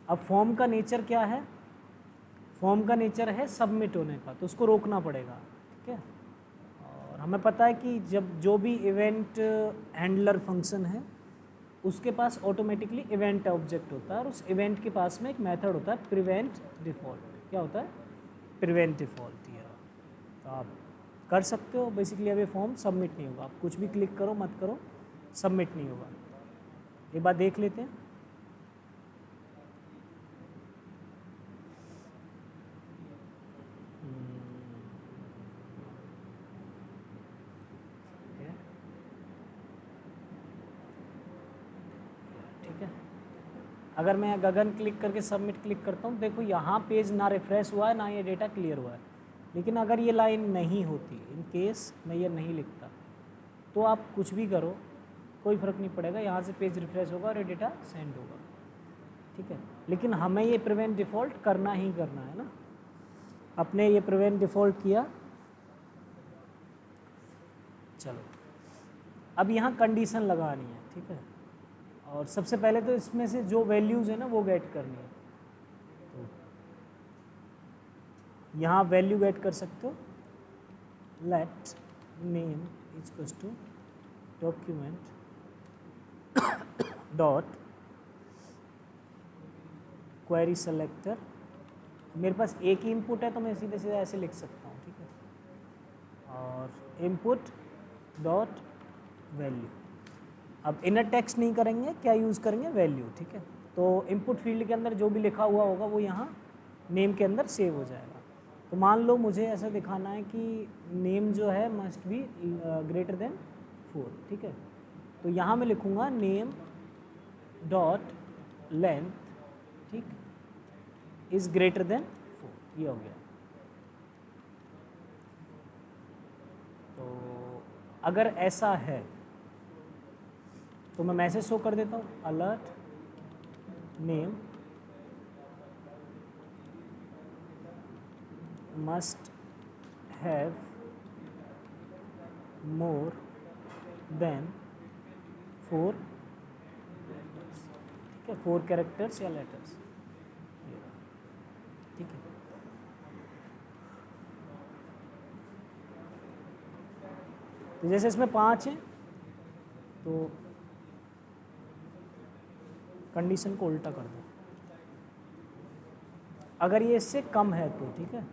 A: अब फॉर्म का नेचर क्या है, फॉर्म का नेचर है सबमिट होने का, तो उसको रोकना पड़ेगा, ठीक है। और हमें पता है कि जब जो भी इवेंट हैंडलर फंक्शन है उसके पास ऑटोमेटिकली इवेंट ऑब्जेक्ट होता है, और उस इवेंट के पास में एक मेथड होता है प्रिवेंट डिफ़ॉल्ट। क्या होता है, प्रिवेंट डिफ़ॉल्ट। ये तो आप कर सकते हो। बेसिकली अब ये फॉर्म सबमिट नहीं होगा, आप कुछ भी क्लिक करो मत करो, सबमिट नहीं होगा। एक बार देख लेते हैं। ठीक है, अगर मैं गगन क्लिक करके सबमिट क्लिक करता हूँ, देखो यहाँ पेज ना रिफ्रेश हुआ है ना ये डेटा क्लियर हुआ है। लेकिन अगर ये लाइन नहीं होती, इन केस मैं ये नहीं लिखता, तो आप कुछ भी करो कोई फ़र्क नहीं पड़ेगा, यहाँ से पेज रिफ्रेश होगा और ये डेटा सेंड होगा, ठीक है। लेकिन हमें ये प्रिवेंट डिफ़ॉल्ट करना ही करना है ना। अपने ये प्रिवेंट डिफ़ॉल्ट किया। चलो अब यहाँ कंडीशन लगानी है, ठीक है। और सबसे पहले तो इसमें से जो वैल्यूज़ है ना वो गेट करनी है। तो यहाँ वैल्यू गेट कर सकते हो, let name equals to document dot query selector, मेरे पास एक ही इनपुट है तो मैं सीधे सीधे ऐसे लिख सकता हूँ, ठीक है। और इनपुट डॉट वैल्यू, अब इनर टेक्स्ट नहीं करेंगे, क्या यूज़ करेंगे, वैल्यू, ठीक है। तो इनपुट फील्ड के अंदर जो भी लिखा हुआ होगा वो यहाँ नेम के अंदर सेव हो जाएगा। तो मान लो मुझे ऐसा दिखाना है कि नेम जो है मस्ट बी ग्रेटर देन 4, ठीक है। तो यहाँ मैं लिखूँगा नेम डॉट लेंथ, ठीक, इज़ ग्रेटर देन 4, ये हो गया। तो अगर ऐसा है तो मैं मैसेज शो कर देता हूँ, alert name must have more than 4, ठीक है, 4 कैरेक्टर्स या लेटर्स, ठीक है। तो जैसे इसमें 5 हैं तो कंडीशन को उल्टा कर दो, अगर ये इससे कम है तो, ठीक है।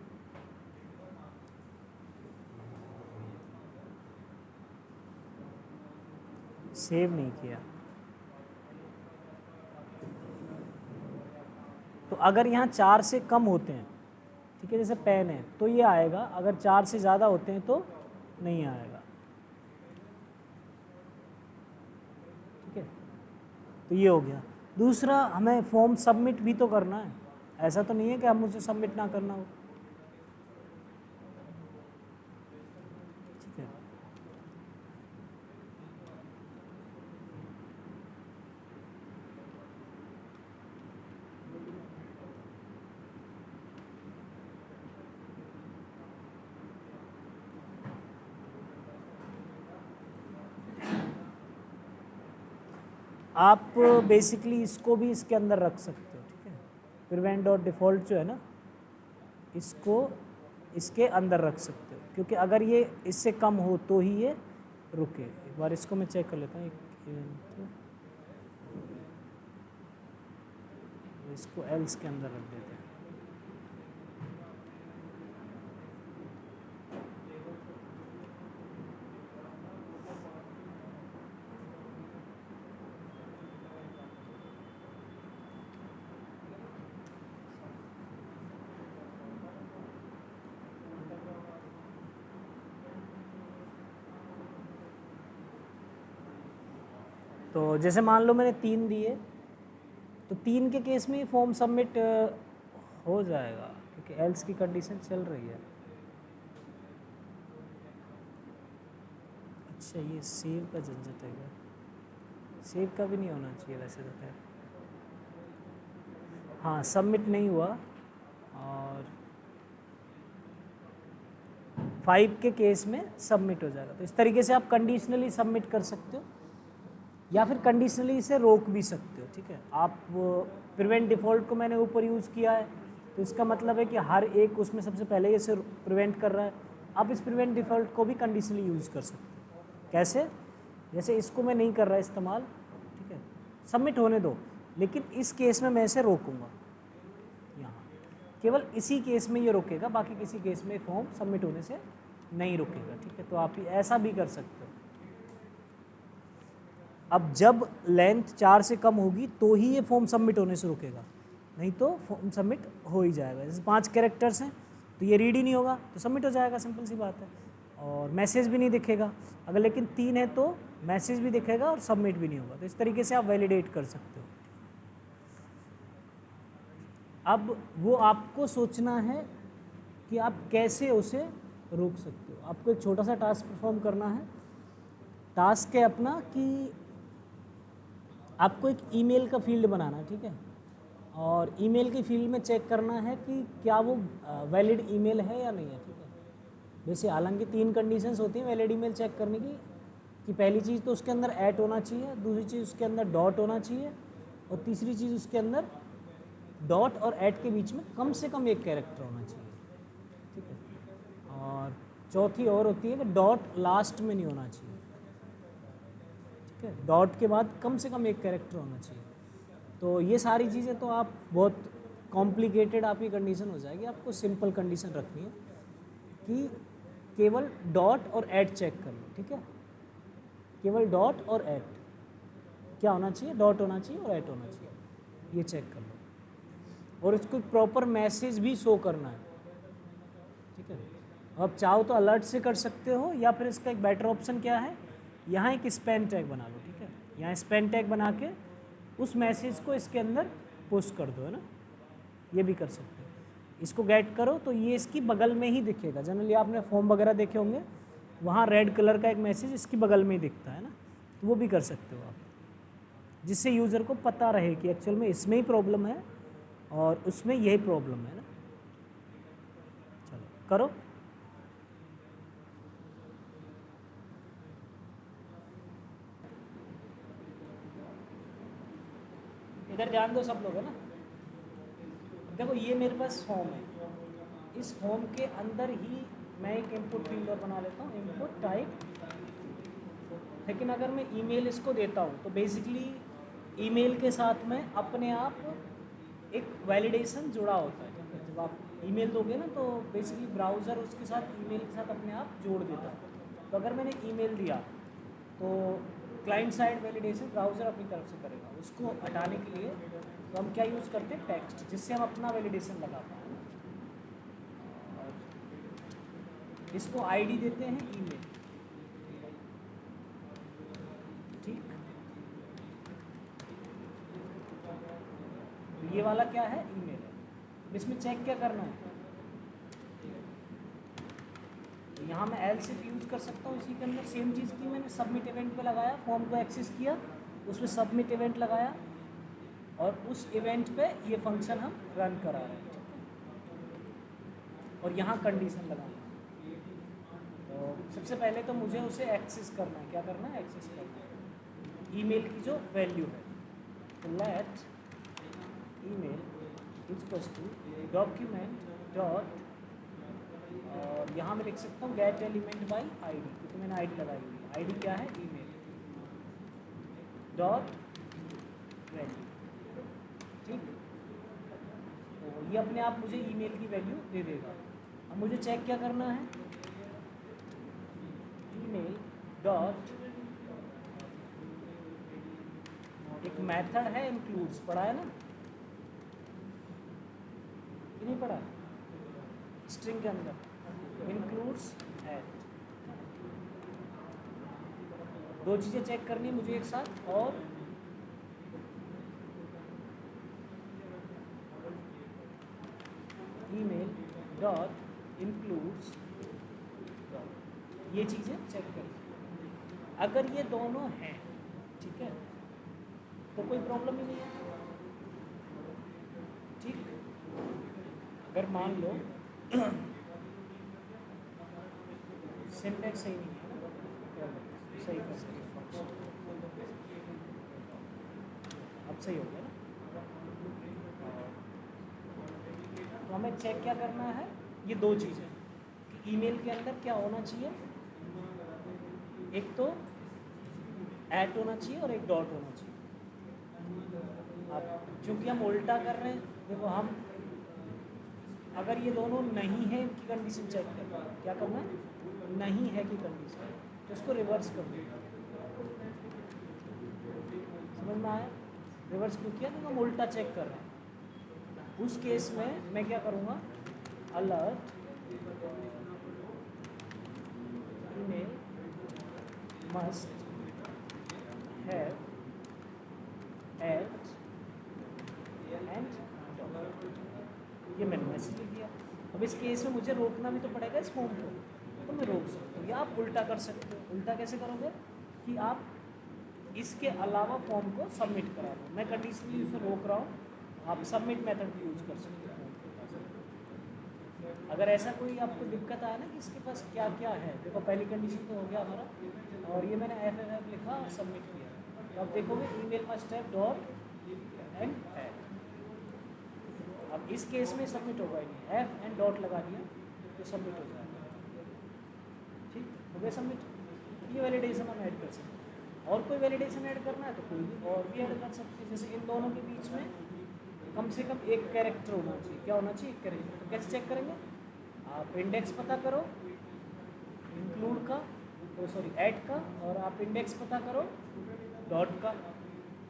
A: सेव नहीं किया तो अगर यहाँ 4 से कम होते हैं, ठीक है, जैसे पेन है तो ये आएगा, अगर 4 से ज़्यादा होते हैं तो नहीं आएगा, ठीक है। तो ये हो गया। दूसरा, हमें फॉर्म सबमिट भी तो करना है, ऐसा तो नहीं है कि हम मुझे सबमिट ना करना हो, ठीक है। आप बेसिकली इसको भी इसके अंदर रख सकते हो, ठीक है। प्रिवेंट डॉट डिफ़ॉल्ट जो है ना, इसको इसके अंदर रख सकते हो, क्योंकि अगर ये इससे कम हो तो ही ये रुके। एक बार इसको मैं चेक कर लेता हूँ, इसको एल्स के अंदर रख देते हैं। तो जैसे मान लो मैंने 3 दिए, तो 3 के केस में फॉर्म सबमिट हो जाएगा, क्योंकि एल्स की कंडीशन चल रही है। अच्छा, ये सेव का झंझट है क्या? सेव का भी नहीं होना चाहिए वैसे तो, खैर हाँ, सबमिट नहीं हुआ। और 5 के केस में सबमिट हो जाएगा। तो इस तरीके से आप कंडीशनली सबमिट कर सकते हो, या फिर कंडीशनली इसे रोक भी सकते हो, ठीक है। आप प्रिवेंट डिफ़ॉल्ट को मैंने ऊपर यूज़ किया है, तो इसका मतलब है कि हर एक उसमें सबसे पहले इसे प्रिवेंट कर रहा है। आप इस प्रिवेंट डिफ़ॉल्ट को भी कंडीशनली यूज़ कर सकते हो। कैसे? जैसे इसको मैं नहीं कर रहा इस्तेमाल, ठीक है, सबमिट होने दो, लेकिन इस केस में मैं इसे रोकूंगा, यहाँ केवल इसी केस में ये रोकेगा, बाकी किसी केस में फॉर्म सबमिट होने से नहीं रुकेगा, ठीक है। तो आप ऐसा भी कर सकते हो। अब जब लेंथ 4 से कम होगी तो ही ये फॉर्म सबमिट होने से रुकेगा, नहीं तो फॉर्म सबमिट हो ही जाएगा। जैसे 5 कैरेक्टर्स हैं तो ये रीड ही नहीं होगा तो सबमिट हो जाएगा, सिंपल सी बात है। और मैसेज भी नहीं दिखेगा, अगर लेकिन 3 है तो मैसेज भी दिखेगा और सबमिट भी नहीं होगा। तो इस तरीके से आप वैलिडेट कर सकते हो। अब वो आपको सोचना है कि आप कैसे उसे रोक सकते हो। आपको एक छोटा सा टास्क परफॉर्म करना है। टास्क है अपना कि आपको एक ईमेल का फील्ड बनाना है, ठीक है, और ईमेल की फील्ड में चेक करना है कि क्या वो वैलिड ईमेल है या नहीं है, ठीक है। वैसे हालांकि 3 कंडीशंस होती हैं वैलिड ईमेल चेक करने की, कि पहली चीज़ तो उसके अंदर ऐट होना चाहिए, दूसरी चीज़ उसके अंदर डॉट होना चाहिए, और तीसरी चीज़ उसके अंदर डॉट और ऐट के बीच में कम से कम एक कैरेक्टर होना चाहिए, ठीक है। और चौथी और होती है कि डॉट लास्ट में नहीं होना चाहिए, ठीक है, डॉट के बाद कम से कम एक कैरेक्टर होना चाहिए। तो ये सारी चीज़ें तो आप बहुत कॉम्प्लिकेटेड आपकी कंडीशन हो जाएगी। आपको सिंपल कंडीशन रखनी है कि केवल डॉट और ऐड चेक कर लो, ठीक है। केवल डॉट और ऐड क्या होना चाहिए, डॉट होना चाहिए और ऐड होना चाहिए, ये चेक कर लो। और इसको प्रॉपर मैसेज भी शो करना है, ठीक है। अब चाहो तो अलर्ट से कर सकते हो, या फिर इसका एक बेटर ऑप्शन क्या है, यहाँ एक स्पैम टैग बना लो, ठीक है। यहाँ स्पैम टैग बना के उस मैसेज को इसके अंदर पुश कर दो, है ना, ये भी कर सकते हो। इसको गेट करो तो ये इसकी बगल में ही दिखेगा। जनरली आपने फॉर्म वगैरह देखे होंगे, वहाँ रेड कलर का एक मैसेज इसकी बगल में ही दिखता है ना, तो वो भी कर सकते हो आप, जिससे यूज़र को पता रहे कि एक्चुअल में इसमें ही प्रॉब्लम है और उसमें यही प्रॉब्लम है ना। चलो करो। इधर ध्यान दो सब लोग, है ना। देखो ये मेरे पास फॉर्म है, इस फॉर्म के अंदर ही मैं एक इनपुट फील्ड और बना लेता हूँ, इनपुट टाइप। लेकिन अगर मैं ईमेल इसको देता हूँ तो बेसिकली ईमेल के साथ में अपने आप एक वैलिडेशन जुड़ा होता है, ठीक है। जब आप ईमेल दोगे ना तो बेसिकली ब्राउज़र उसके साथ ईमेल के साथ अपने आप जोड़ देता है। तो अगर मैंने ईमेल दिया तो क्लाइंट साइड वैलिडेशन ब्राउज़र अपनी तरफ से करेगा। उसको हटाने के लिए तो हम क्या यूज़ करते हैं, टेक्स्ट, जिससे हम अपना वैलिडेशन लगा पाएँ। इसको आईडी देते हैं ईमेल, ठीक। तो ये वाला क्या है, ईमेल है। इसमें चेक क्या करना है, तो यहाँ मैं एल्स इफ यूज़ कर सकता हूँ। इसी के अंदर सेम चीज़ की मैंने सबमिट इवेंट पे लगाया, फॉर्म को एक्सेस किया, उसमें सबमिट इवेंट लगाया और उस इवेंट पे ये फंक्शन हम रन करा रहे हैं, और यहाँ कंडीशन लगाना है। तो सबसे पहले तो मुझे उसे एक्सेस करना है। क्या करना है, एक्सेस करना है ईमेल की जो वैल्यू है। तो let email equals to document dot, और यहाँ मैं लिख सकता हूँ गेट एलिमेंट बाई आईडी, क्योंकि मैंने आईडी लगाई हुई है। आईडी क्या है, ईमेल डॉट वैल्यू, ठीक। तो ये अपने आप मुझे ईमेल की वैल्यू दे देगा। अब मुझे चेक क्या करना है, ईमेल डॉट, एक मेथड है इंक्लूड्स, पढ़ा है ना कि नहीं पढ़ा, स्ट्रिंग के अंदर इंक्लूड्स ऐड। दो चीज़ें चेक करनी मुझे एक साथ, और ईमेल डॉट इंक्लूड्स, ये चीज़ें चेक करें। अगर ये दोनों हैं, ठीक है, तो कोई प्रॉब्लम ही नहीं है, ठीक। अगर मान लो सिंटैक्स सही नहीं है ना, सही कर सकते, अब सही हो गया ना। तो हमें चेक क्या करना है, ये दो चीज़ें कि ईमेल के अंदर क्या होना चाहिए, एक तो ऐट होना चाहिए और एक डॉट होना चाहिए। अब चूँकि हम उल्टा कर रहे हैं, देखो हम अगर ये दोनों नहीं है इनकी कंडीशन चेक करना है, क्या करना है, नहीं है की कंडीशन, तो उसको रिवर्स कर देंगे। समझ में आया, रिवर्स क्यों किया, तो हम उल्टा चेक कर रहे हैं। उस केस में मैं क्या करूँगा, alert email must have at and, ये मैंने मैसेज लिख दिया। अब इस केस में मुझे रोकना भी तो पड़ेगा इस फॉर्म को, तो मैं रोक सकता हूँ, या आप उल्टा कर सकते हो। उल्टा कैसे करोगे कि आप इसके अलावा फॉर्म को सबमिट करा दो। मैं कंडीशनली उसे रोक रहा हूँ, आप सबमिट मेथड भी यूज़ कर सकते हो। अगर ऐसा कोई आपको दिक्कत आए ना कि इसके पास क्या क्या है, देखो पहली कंडीशन तो हो गया हमारा, और ये मैंने एफ लिखा और सबमिट किया, तो आप देखोगे email must have dot and add. अब इस केस में सबमिट होगा ही नहीं, एफ एंड डॉट लगा दिया तो सबमिट हो जाएगा, ठीक हो गया सबमिट। ये वैलिडेशन हम ऐड कर सकते हैं। और कोई वैलिडेशन ऐड करना है तो कोई भी और भी ऐड कर सकते हैं। जैसे इन दोनों के बीच में कम से कम एक कैरेक्टर होना चाहिए। क्या होना चाहिए? एक कैरेक्टर। तो कैसे चेक करेंगे? आप इंडेक्स पता करो इंक्लूड का, तो सॉरी ऐड का, और आप इंडेक्स पता करो डॉट का,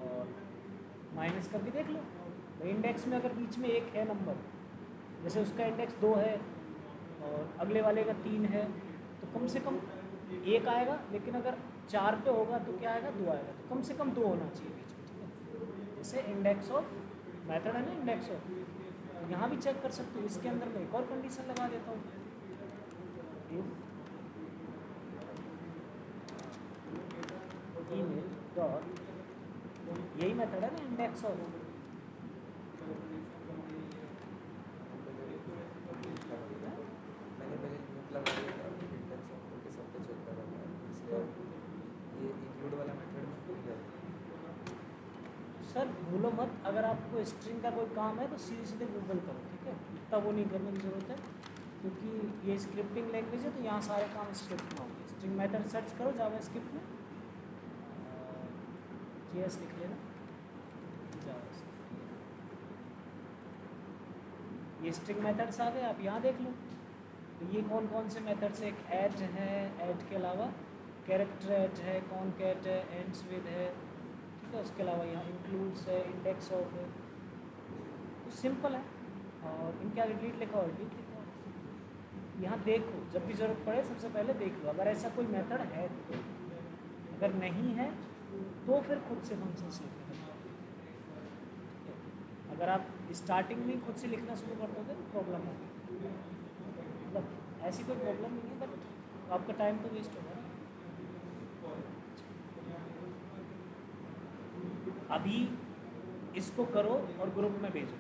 A: और माइनस करके देख लो। तो इंडेक्स में अगर बीच में एक है नंबर, जैसे उसका इंडेक्स 2 है और अगले वाले का 3 है, तो कम से कम एक आएगा, लेकिन अगर 4 पे होगा तो क्या आएगा? 2 आएगा। तो कम से कम 2 होना चाहिए बीच में, ठीक है। जैसे इंडेक्स ऑफ मेथड है ना, इंडेक्स ऑफ, तो यहाँ भी चेक कर सकते हो। इसके अंदर मैं एक और कंडीशन लगा देता हूँ, ईमेल डॉट, यही मेथड है ना इंडेक्स ऑफ,
B: मैंने पहले लूप लगा दिया था इंडेक्स ऑफ करके सब पे चेक कर रहा था, इसलिए ये इंक्लूड वाला मेथड में भूल गया।
A: सर भूलो मत, अगर आपको स्ट्रिंग का कोई काम है तो सीधे सीधे गूगल करो, ठीक है। इतना वो नहीं करने की ज़रूरत है, क्योंकि ये स्क्रिप्टिंग लैंग्वेज है, तो यहाँ सारे काम स्क्रिप्ट में होंगे। स्ट्रिंग मेथड सर्च करो जावा स्क्रिप्ट में, JS लिख लेना, ये स्ट्रिंग मेथड्स आ गए। आप यहाँ देख लो, तो ये कौन कौन से मेथड्स है। एक ऐड है, ऐड के अलावा कैरेक्टर ऐड है, कॉनकैट है, एंड्स विद है, ठीक है। उसके अलावा यहाँ इंक्लूड्स है, इंडेक्स ऑफ है, तो सिंपल है। और इनके आगे डिलीट लिखा और डिलीट लिखा हो। यहाँ देखो, जब भी ज़रूरत पड़े सबसे पहले देख लो अगर ऐसा कोई मेथड है तो। अगर नहीं है तो फिर खुद से फंक्शंस लिखना। अगर आप स्टार्टिंग में खुद से लिखना शुरू कर दोगे तो प्रॉब्लम होगी। मतलब ऐसी कोई प्रॉब्लम नहीं है, बट आपका टाइम तो वेस्ट होगा। अभी इसको करो और ग्रुप में भेजो,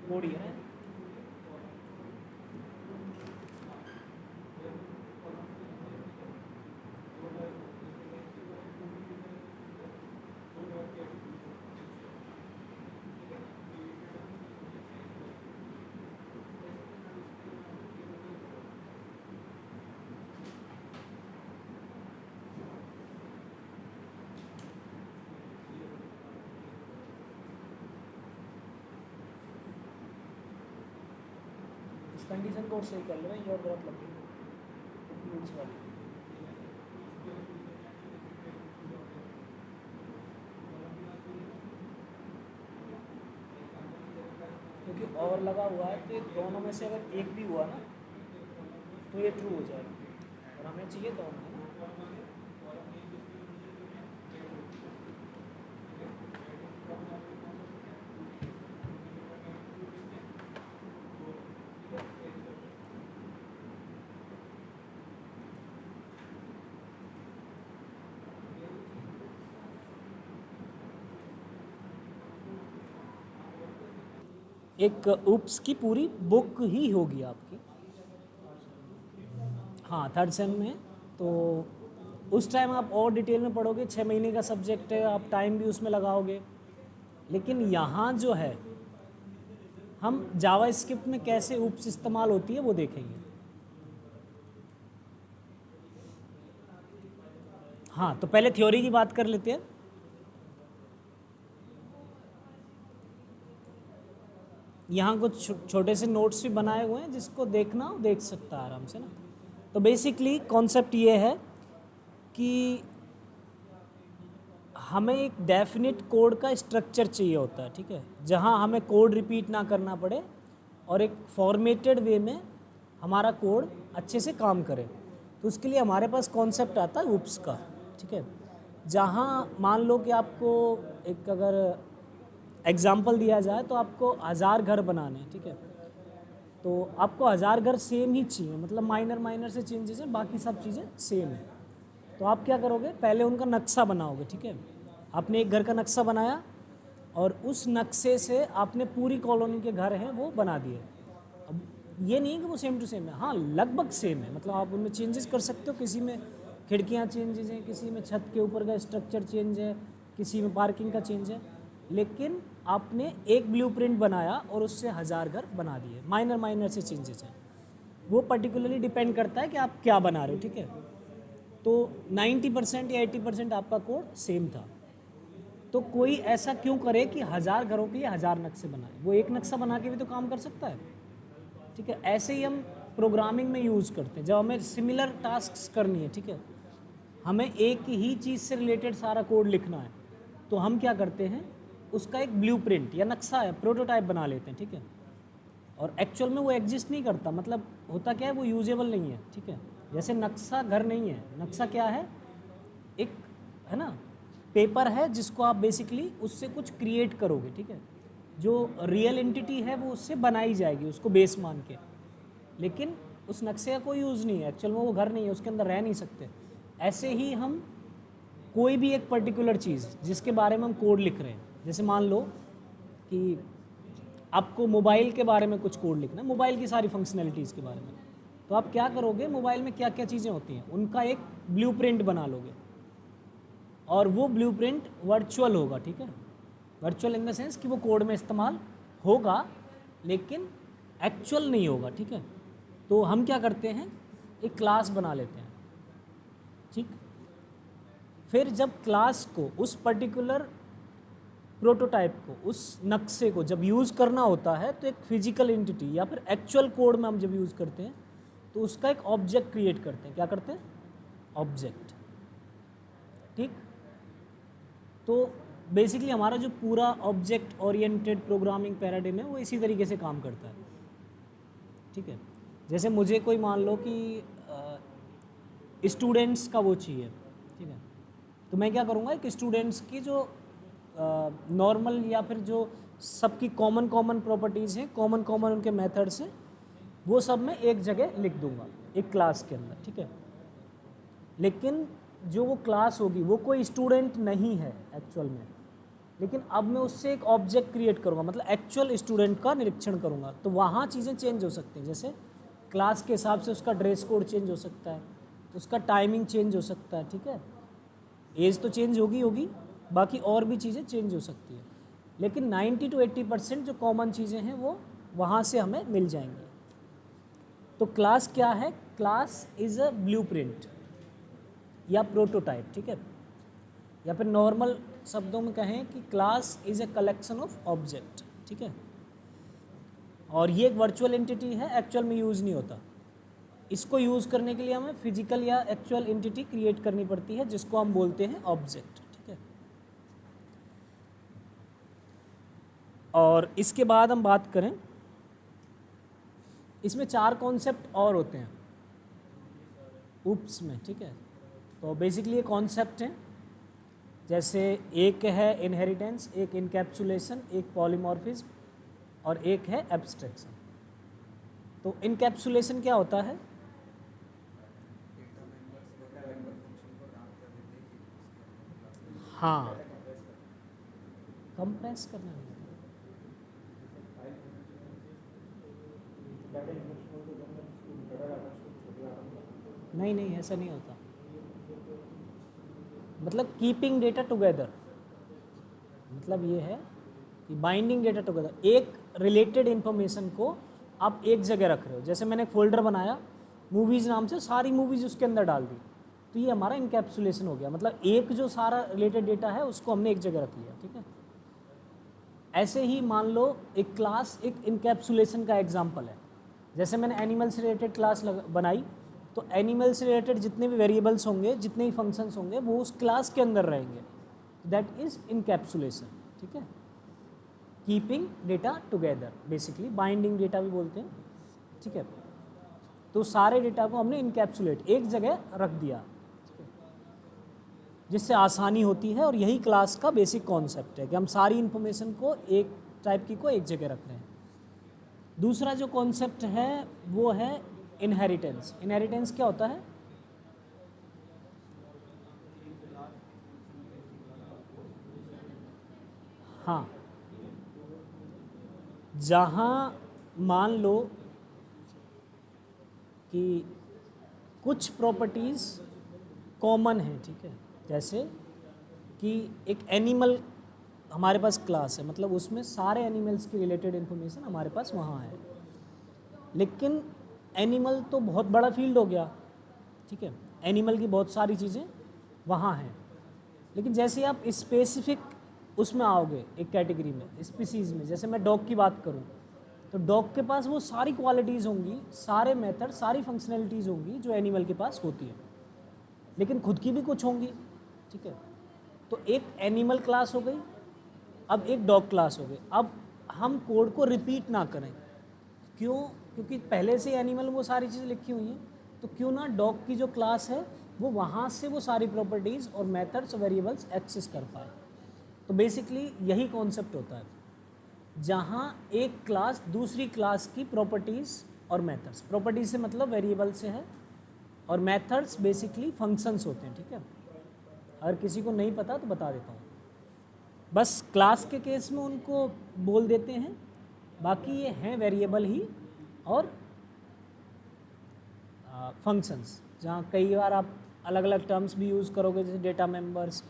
A: कोड ही है। कंडीशन कोड सही कर लो, ये और गलत लग इंक्लूड्स वाली। क्योंकि और लगा हुआ है, तो ये दोनों में से अगर एक भी हुआ ना तो ये ट्रू हो जाएगा, और हमें चाहिए दोनों, है ना। एक उप्स की पूरी बुक ही होगी आपकी, हाँ, थर्ड सेम में। तो उस टाइम आप और डिटेल में पढ़ोगे, 6 महीने का सब्जेक्ट है, आप टाइम भी उसमें लगाओगे। लेकिन यहाँ जो है, हम जावास्क्रिप्ट में कैसे उप्स इस्तेमाल होती है वो देखेंगे। हाँ, तो पहले थ्योरी की बात कर लेते हैं। यहाँ कुछ छोटे से नोट्स भी बनाए हुए हैं, जिसको देखना हो देख सकता है आराम से ना। तो बेसिकली कॉन्सेप्ट ये है कि हमें एक डेफिनेट कोड का स्ट्रक्चर चाहिए होता है, ठीक है, जहाँ हमें कोड रिपीट ना करना पड़े और एक फॉर्मेटेड वे में हमारा कोड अच्छे से काम करे। तो उसके लिए हमारे पास कॉन्सेप्ट आता है उप्स का, ठीक है। जहाँ मान लो कि आपको एक अगर एग्जाम्पल दिया जाए तो आपको 1000 घर बनाने हैं, ठीक है। तो आपको 1000 घर सेम ही चाहिए, मतलब माइनर से चेंजेस हैं, बाकी सब चीज़ें सेम है। तो आप क्या करोगे, पहले उनका नक्शा बनाओगे, ठीक है। आपने एक घर का नक्शा बनाया और उस नक्शे से आपने पूरी कॉलोनी के घर हैं वो बना दिए। अब ये नहीं कि वो सेम टू सेम है, हाँ लगभग सेम है, मतलब आप उनमें चेंजेस कर सकते हो। किसी में खिड़कियाँ चेंजेस हैं, किसी में छत के ऊपर का स्ट्रक्चर चेंज है, किसी में पार्किंग का चेंज है। लेकिन आपने एक ब्लूप्रिंट बनाया और उससे 1000 घर बना दिए। माइनर से चेंजेस हैं, वो पर्टिकुलरली डिपेंड करता है कि आप क्या बना रहे हो, ठीक है। तो 90% या 80% आपका कोड सेम था। तो कोई ऐसा क्यों करे कि 1000 घरों के लिए 1000 नक्शे बनाए? वो एक नक्शा बना के भी तो काम कर सकता है, ठीक है। ऐसे ही हम प्रोग्रामिंग में यूज़ करते हैं, जब हमें सिमिलर टास्क्स करनी है, ठीक है, हमें एक ही चीज़ से रिलेटेड सारा कोड लिखना है, तो हम क्या करते हैं, उसका एक ब्लूप्रिंट या नक्शा है, प्रोटोटाइप बना लेते हैं, ठीक है। और एक्चुअल में वो एग्जिस्ट नहीं करता, मतलब होता क्या है, वो यूजेबल नहीं है, ठीक है। जैसे नक्शा घर नहीं है, नक्शा क्या है, एक है ना पेपर है जिसको आप बेसिकली उससे कुछ क्रिएट करोगे, ठीक है। जो रियल एंटिटी है वो उससे बनाई जाएगी, उसको बेस मान के, लेकिन उस नक्शे का कोई यूज़ नहीं है, एक्चुअल में वो घर नहीं है, उसके अंदर रह नहीं सकते। ऐसे ही हम कोई भी एक पर्टिकुलर चीज़ जिसके बारे में हम कोड लिख रहे हैं, जैसे मान लो कि आपको मोबाइल के बारे में कुछ कोड लिखना है, मोबाइल की सारी फंक्शनैलिटीज़ के बारे में, तो आप क्या करोगे, मोबाइल में क्या क्या चीज़ें होती हैं उनका एक ब्लूप्रिंट बना लोगे, और वो ब्लूप्रिंट वर्चुअल होगा, ठीक है। वर्चुअल इन द सेंस कि वो कोड में इस्तेमाल होगा लेकिन एक्चुअल नहीं होगा, ठीक है। तो हम क्या करते हैं, एक क्लास बना लेते हैं, ठीक। फिर जब क्लास को उस पर्टिकुलर प्रोटोटाइप को, उस नक्शे को जब यूज़ करना होता है, तो एक फिजिकल एंटिटी या फिर एक्चुअल कोड में हम जब यूज़ करते हैं तो उसका एक ऑब्जेक्ट क्रिएट करते हैं। क्या करते हैं, ऑब्जेक्ट, ठीक। तो बेसिकली हमारा जो पूरा ऑब्जेक्ट ओरिएंटेड प्रोग्रामिंग पैराडिम है वो इसी तरीके से काम करता है, ठीक है। जैसे मुझे कोई मान लो कि स्टूडेंट्स का वो चाहिए, ठीक है, तो मैं क्या करूँगा, एक स्टूडेंट्स की जो नॉर्मल या फिर जो सबकी कॉमन प्रॉपर्टीज़ हैं, कॉमन उनके मेथड्स हैं, वो सब मैं एक जगह लिख दूंगा एक क्लास के अंदर, ठीक है। लेकिन जो वो क्लास होगी वो कोई स्टूडेंट नहीं है एक्चुअल में, लेकिन अब मैं उससे एक ऑब्जेक्ट क्रिएट करूँगा, मतलब एक्चुअल स्टूडेंट का निरीक्षण करूँगा, तो वहाँ चीज़ें चेंज हो सकती हैं। जैसे क्लास के हिसाब से उसका ड्रेस कोड चेंज हो सकता है, उसका टाइमिंग चेंज हो सकता है, ठीक है। एज तो चेंज होगी, बाकी और भी चीज़ें चेंज हो सकती है, लेकिन 90 to 80% जो कॉमन चीज़ें हैं वो वहाँ से हमें मिल जाएंगी। तो क्लास क्या है, क्लास इज़ अ ब्लूप्रिंट या प्रोटोटाइप, ठीक है। या फिर नॉर्मल शब्दों में कहें कि class is a collection of object, ठीक है। और ये एक वर्चुअल एंटिटी है, एक्चुअल में यूज़ नहीं होता। इसको यूज़ करने के लिए हमें फिजिकल या एक्चुअल एंटिटी क्रिएट करनी पड़ती है, जिसको हम बोलते हैं ऑब्जेक्ट, ठीक है। और इसके बाद हम बात करें, इसमें 4 कॉन्सेप्ट और होते हैं ऊप्स में, ठीक है। तो बेसिकली ये कॉन्सेप्ट हैं, जैसे एक है इनहेरिटेंस, एक इनकैप्सुलेशन, एक पॉलीमॉर्फिज्म और एक है एब्स्ट्रैक्शन। तो इनकैप्सुलेशन क्या होता है, हाँ, कंप्रेस करना नहीं, ऐसा नहीं होता। मतलब कीपिंग डेटा टुगेदर, मतलब ये है कि बाइंडिंग डेटा टुगेदर, एक रिलेटेड इन्फॉर्मेशन को आप एक जगह रख रहे हो। जैसे मैंने एक फोल्डर बनाया मूवीज़ नाम से, सारी मूवीज़ उसके अंदर डाल दी, तो ये हमारा इनकैप्सुलेशन हो गया। मतलब एक जो सारा रिलेटेड डेटा है उसको हमने एक जगह रख लिया, ठीक है। ऐसे ही मान लो एक क्लास एक इनकैप्सुलेशन का एग्जाम्पल है। जैसे मैंने एनिमल से रिलेटेड क्लास बनाई, तो एनिमल से रिलेटेड जितने भी वेरिएबल्स होंगे, जितने भी फंक्शंस होंगे, वो उस क्लास के अंदर रहेंगे। दैट इज़ इनकैप्सुलेशन, ठीक है। Keeping data together, basically binding data भी बोलते हैं, ठीक है। तो सारे डेटा को हमने इनकैप्सुलेट एक जगह रख दिया, जिससे आसानी होती है। और यही क्लास का बेसिक कॉन्सेप्ट है कि हम सारी इन्फॉर्मेशन को एक टाइप की को एक जगह रख रहे हैं। दूसरा जो कॉन्सेप्ट है वो है इनहेरिटेंस। इनहेरिटेंस क्या होता है, हाँ, जहाँ मान लो कि कुछ प्रॉपर्टीज़ कॉमन हैं, ठीक है। जैसे कि एक एनिमल हमारे पास क्लास है, मतलब उसमें सारे एनिमल्स की रिलेटेड इन्फॉर्मेशन हमारे पास वहाँ है, लेकिन एनिमल तो बहुत बड़ा फील्ड हो गया, ठीक है। एनिमल की बहुत सारी चीज़ें वहाँ हैं, लेकिन जैसे आप स्पेसिफिक उसमें आओगे एक कैटेगरी में, स्पीसीज़ में। जैसे मैं डॉग की बात करूं तो डॉग के पास वो सारी क्वालिटीज़ होंगी, सारे मेथड, सारी फंक्शनैलिटीज़ होंगी जो एनिमल के पास होती है, लेकिन खुद की भी कुछ होंगी, ठीक है। तो एक एनिमल क्लास हो गई, अब एक डॉग क्लास हो गई। अब हम कोड को रिपीट ना करें, क्यों? क्योंकि पहले से एनिमल वो सारी चीज़ें लिखी हुई हैं, तो क्यों ना डॉग की जो क्लास है वो वहाँ से वो सारी प्रॉपर्टीज़ और मेथड्स वेरिएबल्स एक्सेस कर पाए। तो बेसिकली यही कॉन्सेप्ट होता है, जहाँ एक क्लास दूसरी क्लास की प्रॉपर्टीज़ और मेथड्स, प्रॉपर्टीज से मतलब वेरिएबल से है, और मेथड्स बेसिकली फंक्शंस होते हैं, ठीक है। अगर किसी को नहीं पता तो बता देता हूँ। बस क्लास के केस में उनको बोल देते हैं, बाकी ये हैं वेरिएबल ही और फंक्शंस, जहाँ कई बार आप अलग अलग टर्म्स भी यूज़ करोगे, जैसे डेटा मेंबर्स,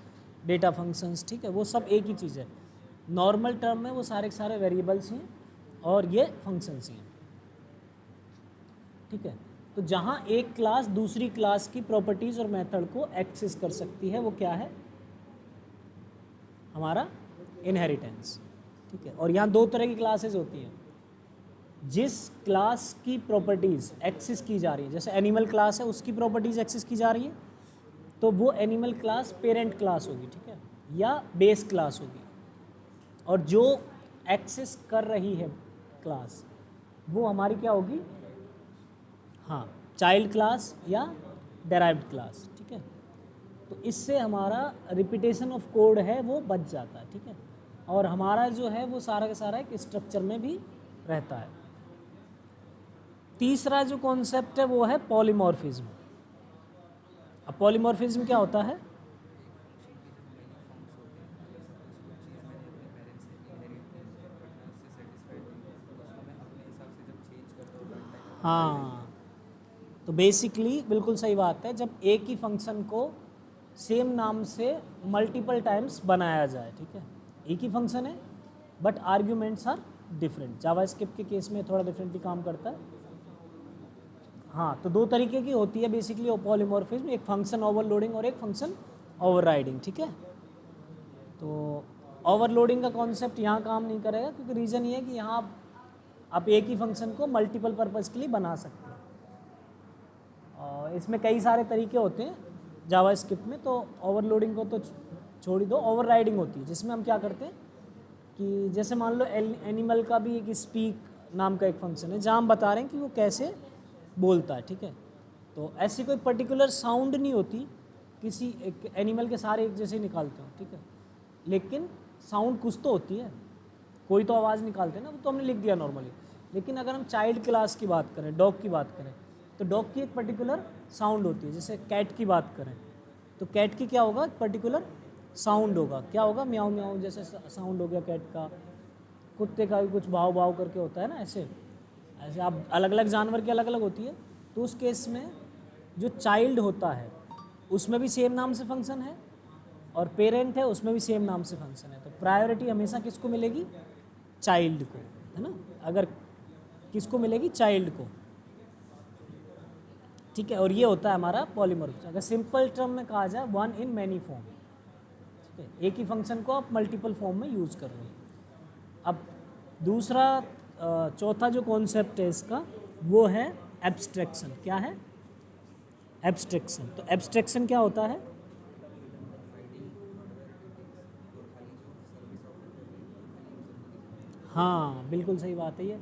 A: डेटा फंक्शंस, ठीक है, वो सब एक ही चीज़ है। नॉर्मल टर्म में वो सारे के सारे वेरिएबल्स हैं और ये फंक्शंस हैं, ठीक है। तो जहाँ एक क्लास दूसरी क्लास की प्रॉपर्टीज़ और मेथड को एक्सेस कर सकती है, वो क्या है? हमारा इनहेरिटेंस, ठीक है। और यहाँ दो तरह की क्लासेस होती हैं। जिस क्लास की प्रॉपर्टीज़ एक्सेस की जा रही है, जैसे एनिमल क्लास है, उसकी प्रॉपर्टीज़ एक्सेस की जा रही है, तो वो एनिमल क्लास पेरेंट क्लास होगी, ठीक है, या बेस क्लास होगी। और जो एक्सेस कर रही है क्लास, वो हमारी क्या होगी? हाँ, चाइल्ड क्लास या डेराइव्ड क्लास, ठीक है। तो इससे हमारा रिपीटेशन ऑफ कोड है वो बच जाता है, ठीक है। और हमारा जो है वो सारा का सारा एक स्ट्रक्चर में भी रहता है। तीसरा जो कॉन्सेप्ट है वो है पॉलीमॉर्फिज्म। अब पॉलीमॉर्फिज्म क्या होता है? हाँ, तो बेसिकली बिल्कुल सही बात है, जब एक ही फंक्शन को सेम नाम से मल्टीपल टाइम्स बनाया जाए, ठीक है, एक ही फंक्शन है but arguments are different. JavaScript के केस में थोड़ा डिफरेंटली काम करता है। हाँ, तो दो तरीके की होती है बेसिकली पॉलीमॉर्फिज्म, एक फंक्शन ओवरलोडिंग और एक फंक्शन ओवरराइडिंग, ठीक है। तो ओवरलोडिंग का कॉन्सेप्ट यहाँ काम नहीं करेगा, क्योंकि रीज़न ये है कि यहाँ आप एक ही फंक्शन को मल्टीपल पर्पज़ के लिए बना सकते हैं। और इसमें कई सारे तरीके होते हैं जावास्क्रिप्ट में, तो ओवरलोडिंग को तो छोड़ ही दो। ओवरराइडिंग होती है जिसमें हम क्या करते हैं कि जैसे मान लो एनिमल का भी एक स्पीक नाम का एक फंक्शन है, जहाँ हम बता रहे हैं कि वो कैसे बोलता है, ठीक है। तो ऐसी कोई पर्टिकुलर साउंड नहीं होती, किसी एक एनिमल के सारे एक जैसे निकालते हो, ठीक है, लेकिन साउंड कुछ तो होती है, कोई तो आवाज़ निकालते हैं ना, वो तो हमने लिख दिया नॉर्मली। लेकिन अगर हम चाइल्ड क्लास की बात करें, डॉग की बात करें, तो डॉग की एक पर्टिकुलर साउंड होती है। जैसे कैट की बात करें तो कैट की क्या होगा? पर्टिकुलर साउंड होगा, क्या होगा? म्याऊ म्याऊ जैसे साउंड हो गया कैट का। कुत्ते का भी कुछ भाव भाव करके होता है ना, ऐसे ऐसे आप अलग अलग जानवर की अलग अलग होती है। तो उस केस में जो चाइल्ड होता है उसमें भी सेम नाम से फंक्शन है, और पेरेंट है उसमें भी सेम नाम से फंक्शन है। तो प्रायोरिटी हमेशा किसको मिलेगी? चाइल्ड को, है ना। अगर किसको मिलेगी? चाइल्ड को, ठीक है। और ये होता है हमारा पॉलीमॉर्फिज्म। अगर सिंपल टर्म में कहा जाए, वन इन मैनी फॉर्म, ठीक है, एक ही फंक्शन को आप मल्टीपल फॉर्म में यूज़ कर रहे हैं। अब दूसरा चौथा जो कॉन्सेप्ट है इसका, वो है एब्स्ट्रैक्शन। क्या है? एब्स्ट्रैक्शन। तो एब्स्ट्रैक्शन क्या होता है? हाँ, बिल्कुल सही बात है ये।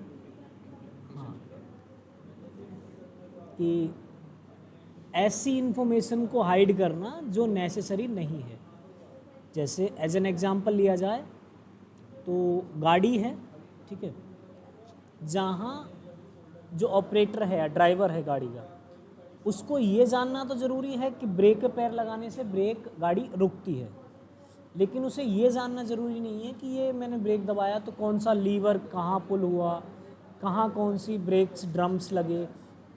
A: हाँ, कि ऐसी इन्फॉर्मेशन को हाइड करना जो नेसेसरी नहीं है। जैसे एज एन एग्जांपल लिया जाए तो गाड़ी है, ठीक है, जहाँ जो ऑपरेटर है या ड्राइवर है गाड़ी का, उसको ये जानना तो ज़रूरी है कि ब्रेक पे पैर लगाने से ब्रेक गाड़ी रुकती है, लेकिन उसे ये जानना ज़रूरी नहीं है कि ये मैंने ब्रेक दबाया तो कौन सा लीवर कहाँ पुल हुआ, कहाँ कौन सी ब्रेक्स ड्रम्स लगे।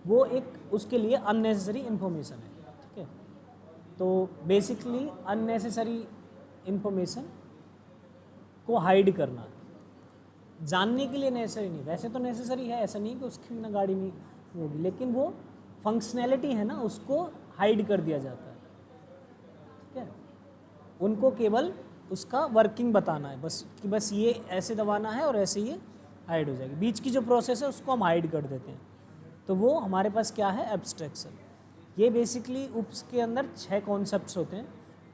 A: वो एक उसके लिए अननेसेसरी इन्फॉर्मेशन है, ठीक है। तो बेसिकली अननेसेसरी इन्फॉर्मेशन को हाइड करना, जानने के लिए नेसेसरी नहीं, वैसे तो नेसेसरी है, ऐसा नहीं कि उसके बिना गाड़ी नहीं होगी, लेकिन वो फंक्शनैलिटी है ना, उसको हाइड कर दिया जाता है, ठीक है। उनको केवल उसका वर्किंग बताना है बस, कि बस ये ऐसे दबाना है और ऐसे ये हाइड हो जाएगी। बीच की जो प्रोसेस है उसको हम हाइड कर देते हैं, तो वो हमारे पास क्या है, एब्स्ट्रैक्शन। ये बेसिकली UPS के अंदर 6 कॉन्सेप्ट्स होते हैं,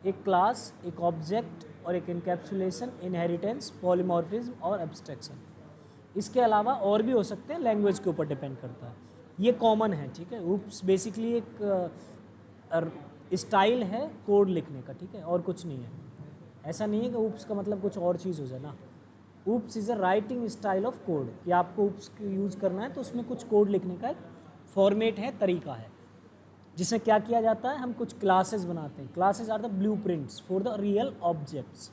A: एक क्लास, एक ऑब्जेक्ट और एक इनकैप्सुलेशन, इनहेरिटेंस, पॉलीमॉर्फिज्म और एब्स्ट्रैक्शन। इसके अलावा और भी हो सकते हैं, लैंग्वेज के ऊपर डिपेंड करता है। ये कॉमन है, ठीक है। UPS बेसिकली एक स्टाइल है कोड लिखने का, ठीक है, और कुछ नहीं है। ऐसा नहीं है कि UPS का मतलब कुछ और चीज़ हो जाए ना। UPS is a writing style of code, कि आपको UPS यूज़ करना है तो उसमें कुछ कोड लिखने का एक फॉर्मेट है, तरीका है, जिसमें क्या किया जाता है, हम कुछ क्लासेस बनाते हैं। Classes are the blueprints for the real objects,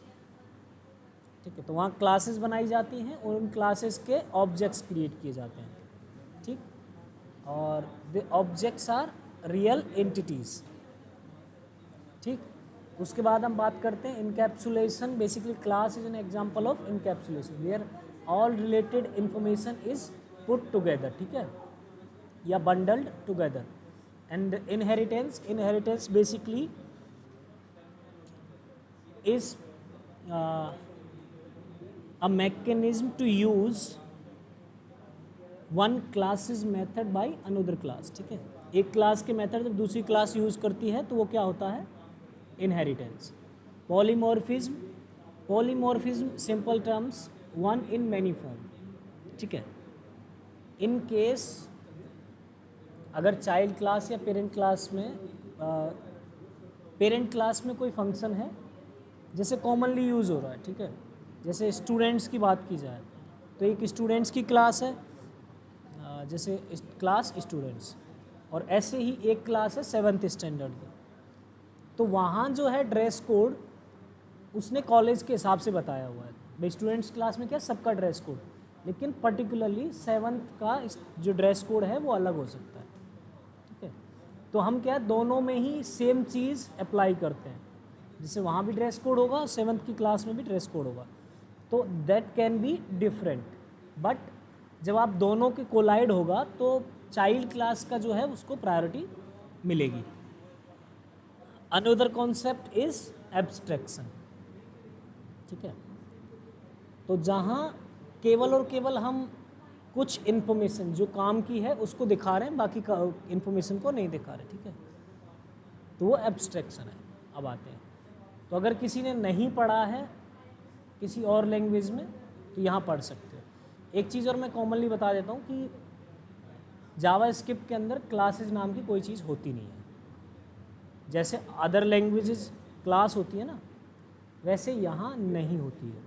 A: ठीक है। तो वहाँ क्लासेस बनाई जाती हैं और उन क्लासेस के ऑब्जेक्ट्स क्रिएट किए जाते हैं, ठीक। और the objects are real entities, ठीक। उसके बाद हम बात करते हैं encapsulation. Basically class is an example of encapsulation where all related information is put together, ठीक है, या bundled together. And inheritance basically is a mechanism to use one class's method by another class, ठीक है। एक class के method जब दूसरी class use करती है तो वो क्या होता है, inheritance. Polymorphism simple terms, one in many form, ठीक है। इन केस अगर चाइल्ड क्लास या पेरेंट क्लास में कोई फंक्शन है, जैसे कॉमनली यूज़ हो रहा है, ठीक है, जैसे स्टूडेंट्स की बात की जाए तो एक स्टूडेंट्स की क्लास है, जैसे क्लास स्टूडेंट्स, और ऐसे ही एक क्लास है 7th स्टैंडर्ड की। तो वहाँ जो है ड्रेस कोड उसने कॉलेज के हिसाब से बताया हुआ है। भाई स्टूडेंट्स क्लास में क्या सबका ड्रेस कोड, लेकिन पर्टिकुलरली 7th का जो ड्रेस कोड है वो अलग हो सकता है, ठीक है। तो हम क्या दोनों में ही सेम चीज़ अप्लाई करते हैं, जैसे वहाँ भी ड्रेस कोड होगा, 7th की क्लास में भी ड्रेस कोड होगा, तो that can be different. But जब आप दोनों के कोलाइड होगा तो चाइल्ड क्लास का जो है उसको प्रायोरिटी मिलेगी। अनदर कॉन्सेप्ट इज एब्स्ट्रैक्शन, ठीक है। तो जहाँ केवल और केवल हम कुछ इन्फॉर्मेशन जो काम की है उसको दिखा रहे हैं, बाकी का इन्फॉर्मेशन को नहीं दिखा रहे, ठीक है, तो वो एब्स्ट्रैक्शन है। अब आते हैं, तो अगर किसी ने नहीं पढ़ा है किसी और लैंग्वेज में तो यहाँ पढ़ सकते हो। एक चीज़ और मैं कॉमनली बता देता हूँ कि जावा स्क्रिप्ट के अंदर क्लासेस नाम की कोई चीज़ होती नहीं है। जैसे अदर लैंग्वेजेस क्लास होती है ना, वैसे यहाँ नहीं होती है।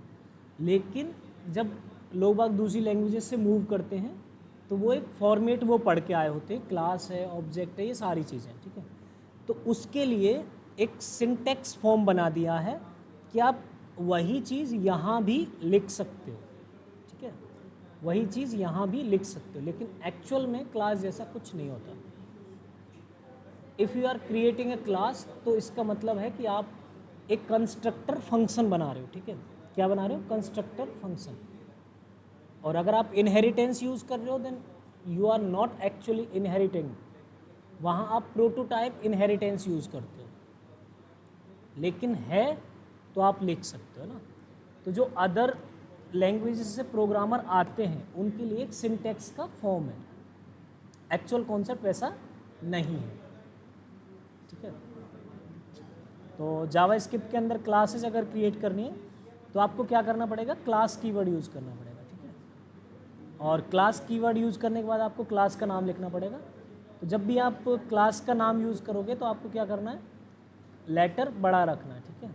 A: लेकिन जब लोग बाग दूसरी लैंग्वेजेस से मूव करते हैं तो वो एक फॉर्मेट वो पढ़ के आए होते हैं, क्लास है, ऑब्जेक्ट है, ये सारी चीज़ें, ठीक है। तो उसके लिए एक सिंटैक्स फॉर्म बना दिया है कि आप वही चीज़ यहाँ भी लिख सकते हो, ठीक है, वही चीज़ यहाँ भी लिख सकते हो, लेकिन एक्चुअल में क्लास जैसा कुछ नहीं होता। If you are creating a class तो इसका मतलब है कि आप एक कंस्ट्रक्टर फंक्शन बना रहे हो, ठीक है। क्या बना रहे हो, कंस्ट्रक्टर फंक्शन। और अगर आप इनहेरिटेंस यूज़ कर रहे हो then you are not actually inheriting, वहाँ आप प्रोटोटाइप इनहेरिटेंस यूज़ करते हो, लेकिन है तो आप लिख सकते हो ना। तो जो अदर लैंग्वेजेस से प्रोग्रामर आते हैं उनके लिए एक सिंटैक्स का फॉर्म है, एक्चुअल कॉन्सेप्ट वैसा नहीं है, ठीक है। तो जावा स्क्रिप्ट के अंदर क्लासेस अगर क्रिएट करनी है तो आपको क्या करना पड़ेगा, क्लास कीवर्ड यूज़ करना पड़ेगा, ठीक है। और क्लास कीवर्ड यूज़ करने के बाद आपको क्लास का नाम लिखना पड़ेगा। तो जब भी आप क्लास का नाम यूज़ करोगे तो आपको क्या करना है, लेटर बड़ा रखना है, ठीक है।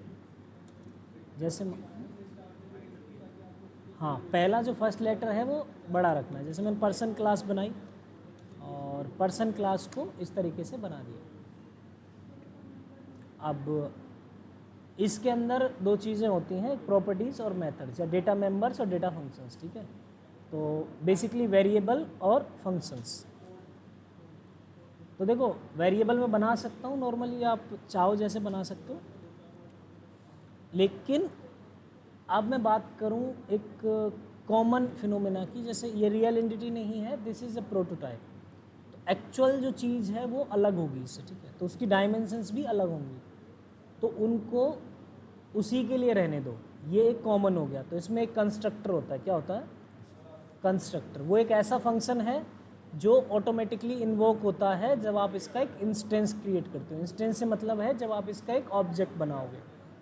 A: जैसे हाँ, पहला जो फर्स्ट लेटर है वो बड़ा रखना है। जैसे मैंने पर्सन क्लास बनाई और पर्सन क्लास को इस तरीके से बना दिया। अब इसके अंदर दो चीज़ें होती हैं, प्रॉपर्टीज़ और मेथड्स, या डेटा मेंबर्स और डेटा फंक्शंस, ठीक है। तो बेसिकली वेरिएबल और फंक्शंस। तो देखो वेरिएबल में बना सकता हूँ नॉर्मली, आप चाहो जैसे बना सकते हो, लेकिन अब मैं बात करूँ एक कॉमन फिनोमेना की, जैसे ये रियल एंटिटी नहीं है, दिस इज़ अ प्रोटोटाइप। तो एक्चुअल जो चीज़ है वो अलग होगी इससे, ठीक है, तो उसकी डायमेंशंस भी अलग होंगी। तो उनको उसी के लिए रहने दो, ये एक कॉमन हो गया। तो इसमें एक कंस्ट्रक्टर होता है, क्या होता है? कंस्ट्रक्टर। वो एक ऐसा फंक्शन है जो ऑटोमेटिकली इन्वोक होता है जब आप इसका एक इंस्टेंस क्रिएट करते हो। इंस्टेंस से मतलब है जब आप इसका एक ऑब्जेक्ट बनाओगे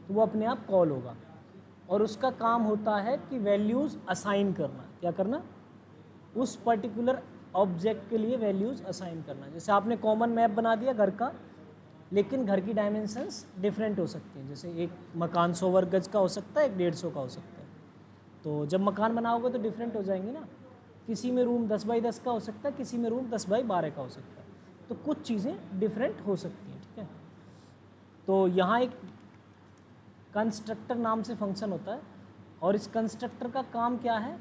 A: तो वो अपने आप कॉल होगा, और उसका काम होता है कि वैल्यूज़ असाइन करना। क्या करना? उस पर्टिकुलर ऑब्जेक्ट के लिए वैल्यूज़ असाइन करना। जैसे आपने कॉमन मैप बना दिया घर का, लेकिन घर की डायमेंशंस डिफरेंट हो सकती हैं। जैसे एक मकान 100 वर्ग गज का हो सकता है, एक 150 का हो सकता है। तो जब मकान बनाओगे तो डिफरेंट हो जाएंगे ना। किसी में रूम 10 बाई 10 का हो सकता है, किसी में रूम 10 बाई 12 का हो सकता है। तो कुछ चीज़ें डिफरेंट हो सकती हैं, ठीक है। तो यहाँ एक कंस्ट्रक्टर नाम से फंक्शन होता है, और इस कंस्ट्रक्टर का काम क्या है?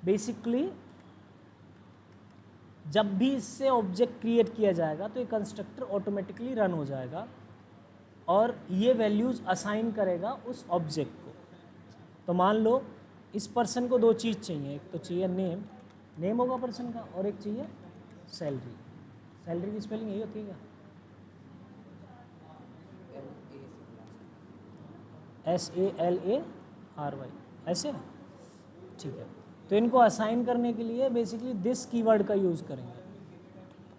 A: बेसिकली जब भी इससे ऑब्जेक्ट क्रिएट किया जाएगा तो ये कंस्ट्रक्टर ऑटोमेटिकली रन हो जाएगा, और ये वैल्यूज़ असाइन करेगा उस ऑब्जेक्ट को। तो मान लो इस पर्सन को दो चीज़ चाहिए, एक तो चाहिए नेम, नेम होगा पर्सन का, और एक चाहिए सैलरी। सैलरी की स्पेलिंग यही होती है क्या? SALARY, ऐसे? ठीक है। तो इनको असाइन करने के लिए बेसिकली दिस कीवर्ड का यूज़ करेंगे,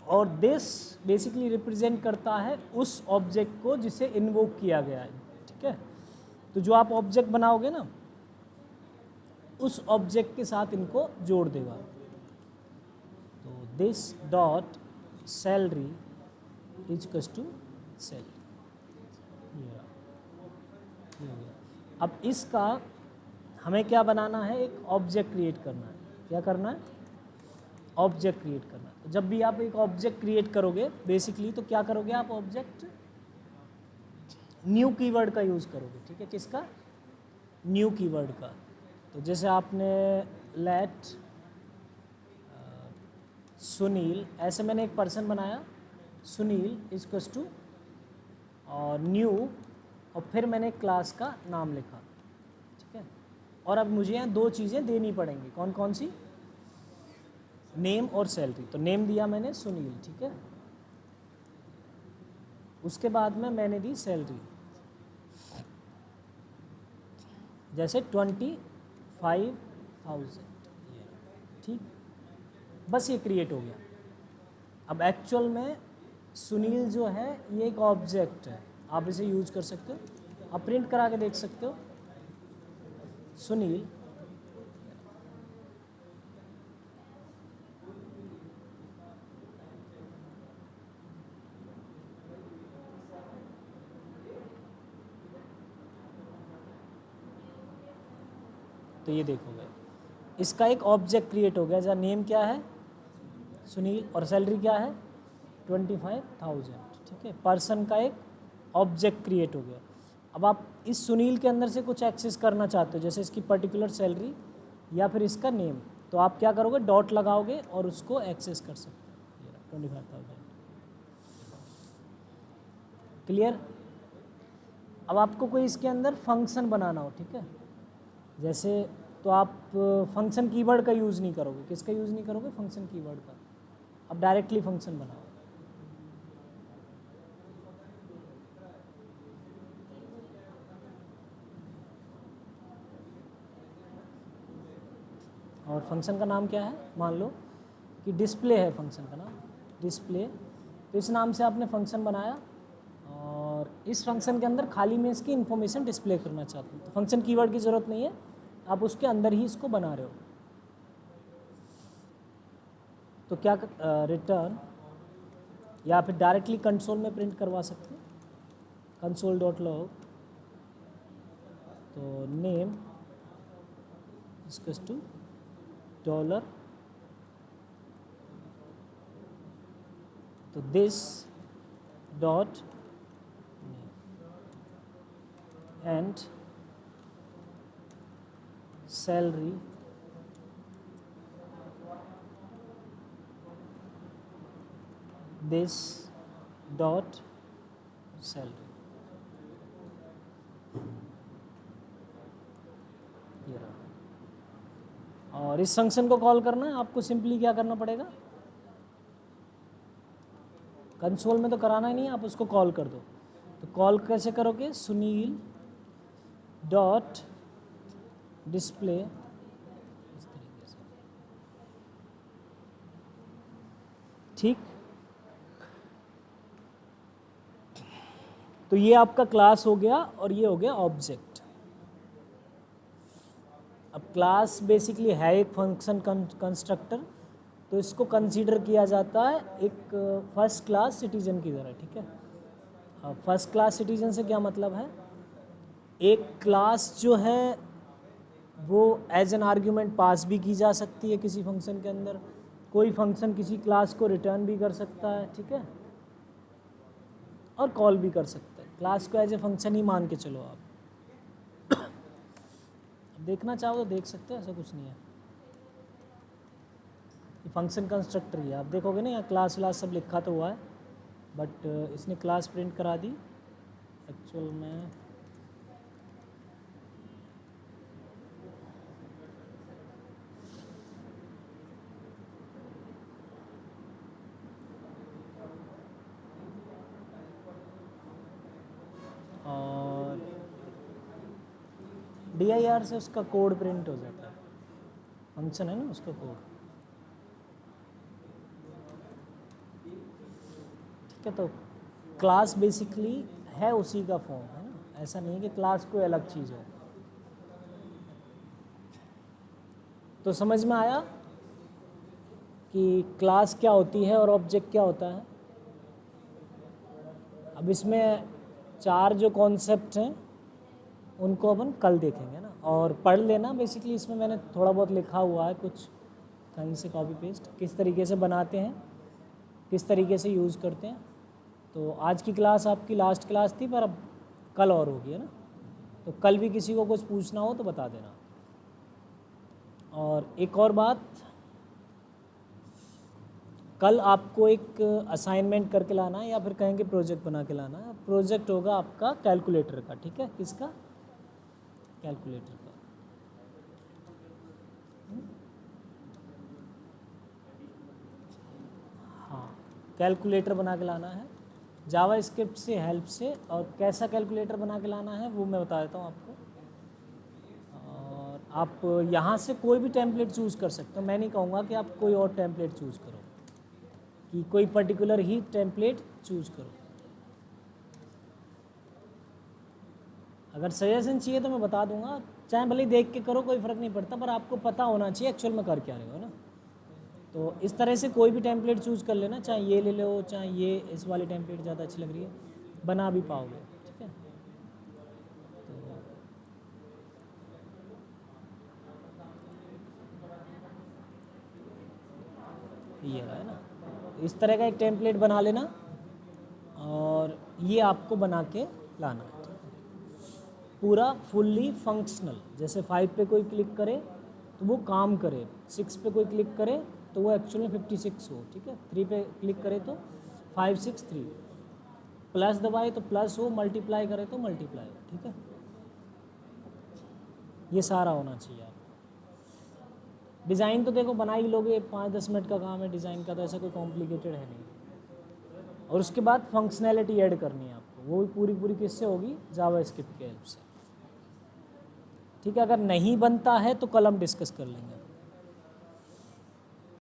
A: और दिस बेसिकली रिप्रेजेंट करता है उस ऑब्जेक्ट को जिसे इन्वोक किया गया है, ठीक है। तो जो आप ऑब्जेक्ट बनाओगे ना, उस ऑब्जेक्ट के साथ इनको जोड़ देगा। तो दिस डॉट सैलरी इजकस टू सैलरी। अब इसका हमें क्या बनाना है? एक ऑब्जेक्ट क्रिएट करना है। क्या करना है? ऑब्जेक्ट क्रिएट करना है। तो जब भी आप एक ऑब्जेक्ट क्रिएट करोगे बेसिकली, तो क्या करोगे आप? ऑब्जेक्ट न्यू कीवर्ड का यूज़ करोगे, ठीक है। किसका? न्यू कीवर्ड का। तो जैसे आपने लेट सुनील, ऐसे मैंने एक पर्सन बनाया सुनील इजकस टू और न्यू, और फिर मैंने क्लास का नाम लिखा, ठीक है। और अब मुझे यहाँ दो चीज़ें देनी पड़ेंगी। कौन कौन सी? नेम और सैलरी। तो नेम दिया मैंने सुनील, ठीक है। उसके बाद में मैंने दी सैलरी, जैसे 25,000, ठीक। बस ये क्रिएट हो गया। अब एक्चुअल में सुनील जो है ये एक ऑब्जेक्ट है, आप इसे यूज़ कर सकते हो, आप प्रिंट करा के देख सकते हो सुनील। तो ये देखोगे इसका एक ऑब्जेक्ट क्रिएट हो गया, जहाँ नेम क्या है? सुनील, और सैलरी क्या है? 25,000, ठीक है। पर्सन का एक ऑब्जेक्ट क्रिएट हो गया। अब आप इस सुनील के अंदर से कुछ एक्सेस करना चाहते हो, जैसे इसकी पर्टिकुलर सैलरी या फिर इसका नेम, तो आप क्या करोगे? डॉट लगाओगे और उसको एक्सेस कर सकते हो। 25,000 क्लियर। अब आपको कोई इसके अंदर फंक्शन बनाना हो, ठीक है, जैसे, तो आप फंक्शन कीवर्ड का यूज़ नहीं करोगे। किसका यूज़ नहीं करोगे? फंक्शन कीवर्ड का। अब डायरेक्टली फंक्शन बनाओ। और फंक्शन का नाम क्या है? मान लो कि डिस्प्ले है फंक्शन का नाम, डिस्प्ले। तो इस नाम से आपने फंक्शन बनाया, और इस फंक्शन के अंदर खाली में इसकी इन्फॉर्मेशन डिस्प्ले करना चाहते हो। तो फंक्शन कीवर्ड की ज़रूरत नहीं है, आप उसके अंदर ही इसको बना रहे हो। तो क्या रिटर्न, या फिर डायरेक्टली कंसोल में प्रिंट करवा सकते हैं, console.log। तो नेम इक्वल्स टू $, तो this dot and salary this dot salary. ये रहा। और इस फंक्शन को कॉल करना है आपको, सिंपली क्या करना पड़ेगा? कंसोल में तो कराना ही नहीं है, आप उसको कॉल कर दो। तो कॉल कैसे करोगे? सुनील डॉट डिस्प्ले इस तरीके से, ठीक। तो ये आपका क्लास हो गया और ये हो गया ऑब्जेक्ट। अब क्लास बेसिकली है एक फंक्शन कंस्ट्रक्टर, तो इसको कंसीडर किया जाता है एक फर्स्ट क्लास सिटीजन की तरह, ठीक है। अब फर्स्ट क्लास सिटीजन से क्या मतलब है, एक क्लास जो है वो एज एन आर्ग्यूमेंट पास भी की जा सकती है किसी फंक्शन के अंदर, कोई फंक्शन किसी क्लास को रिटर्न भी कर सकता है, ठीक है, और कॉल भी कर सकता है। क्लास को एज ए फंक्शन ही मान के चलो आप। देखना चाहो तो देख सकते हो, ऐसा कुछ नहीं है। ये फंक्शन कंस्ट्रक्टर ही है, आप देखोगे ना यहाँ क्लास व्लास सब लिखा तो हुआ है, बट इसने क्लास प्रिंट करा दी एक्चुअल में। और dir से उसका कोड प्रिंट हो जाता है, फंक्शन है ना उसका कोड, ठीक है। तो क्लास बेसिकली है उसी का फॉर्म, है ना, ऐसा नहीं कि क्लास कोई अलग चीज़ हो। तो समझ में आया कि क्लास क्या होती है और ऑब्जेक्ट क्या होता है। अब इसमें 4 जो कॉन्सेप्ट हैं उनको अपन कल देखेंगे ना, और पढ़ लेना। बेसिकली इसमें मैंने थोड़ा बहुत लिखा हुआ है, कुछ कहीं से कॉपी पेस्ट, किस तरीके से बनाते हैं, किस तरीके से यूज़ करते हैं। तो आज की क्लास आपकी लास्ट क्लास थी, पर अब कल और होगी, है ना। तो कल भी किसी को कुछ पूछना हो तो बता देना। और एक और बात, कल आपको एक असाइनमेंट करके लाना है, या फिर कहेंगे प्रोजेक्ट बना के लाना है। प्रोजेक्ट होगा आपका कैलकुलेटर का, ठीक है। किसका? कैलकुलेटर का। हाँ, कैलकुलेटर बना के लाना है जावा स्क्रिप्ट से हेल्प से। और कैसा कैलकुलेटर बना के लाना है वो मैं बता देता हूँ आपको। और आप यहाँ से कोई भी टेम्पलेट चूज़ कर सकते हो। मैं नहीं कहूँगा कि आप कोई और टेम्पलेट चूज़ करो, कि कोई पर्टिकुलर ही टेम्पलेट चूज़ करो। अगर सजेशन चाहिए तो मैं बता दूंगा, चाहे भले ही देख के करो, कोई फ़र्क नहीं पड़ता, पर आपको पता होना चाहिए एक्चुअल में कर क्या रहे हो ना। तो इस तरह से कोई भी टेम्पलेट चूज़ कर लेना, चाहे ये ले लो, चाहे ये, इस वाली टेम्पलेट ज़्यादा अच्छी लग रही है, बना भी पाओगे, ठीक है। तो ये रहा है ना, इस तरह का एक टेम्पलेट बना लेना, और ये आपको बना के लाना है, पूरा फुल्ली फंक्शनल। जैसे 5 पे कोई क्लिक करे तो वो काम करे, 6 पे कोई क्लिक करे तो वो एक्चुअल में 56 हो, ठीक है। 3 पे क्लिक करे तो 563, प्लस दबाए तो प्लस हो, मल्टीप्लाई करे तो मल्टीप्लाई हो, ठीक है। ये सारा होना चाहिए आप। डिज़ाइन तो देखो बना ही लोगे, 5-10 मिनट का काम है डिज़ाइन का, तो ऐसा कोई कॉम्प्लिकेटेड है नहीं। और उसके बाद फंक्शनैलिटी ऐड करनी है आपको, वो भी पूरी पूरी किससे होगी? जावा स्क्रिप्ट के हेल्प से, ठीक है। अगर नहीं बनता है तो कल हम डिस्कस कर लेंगे।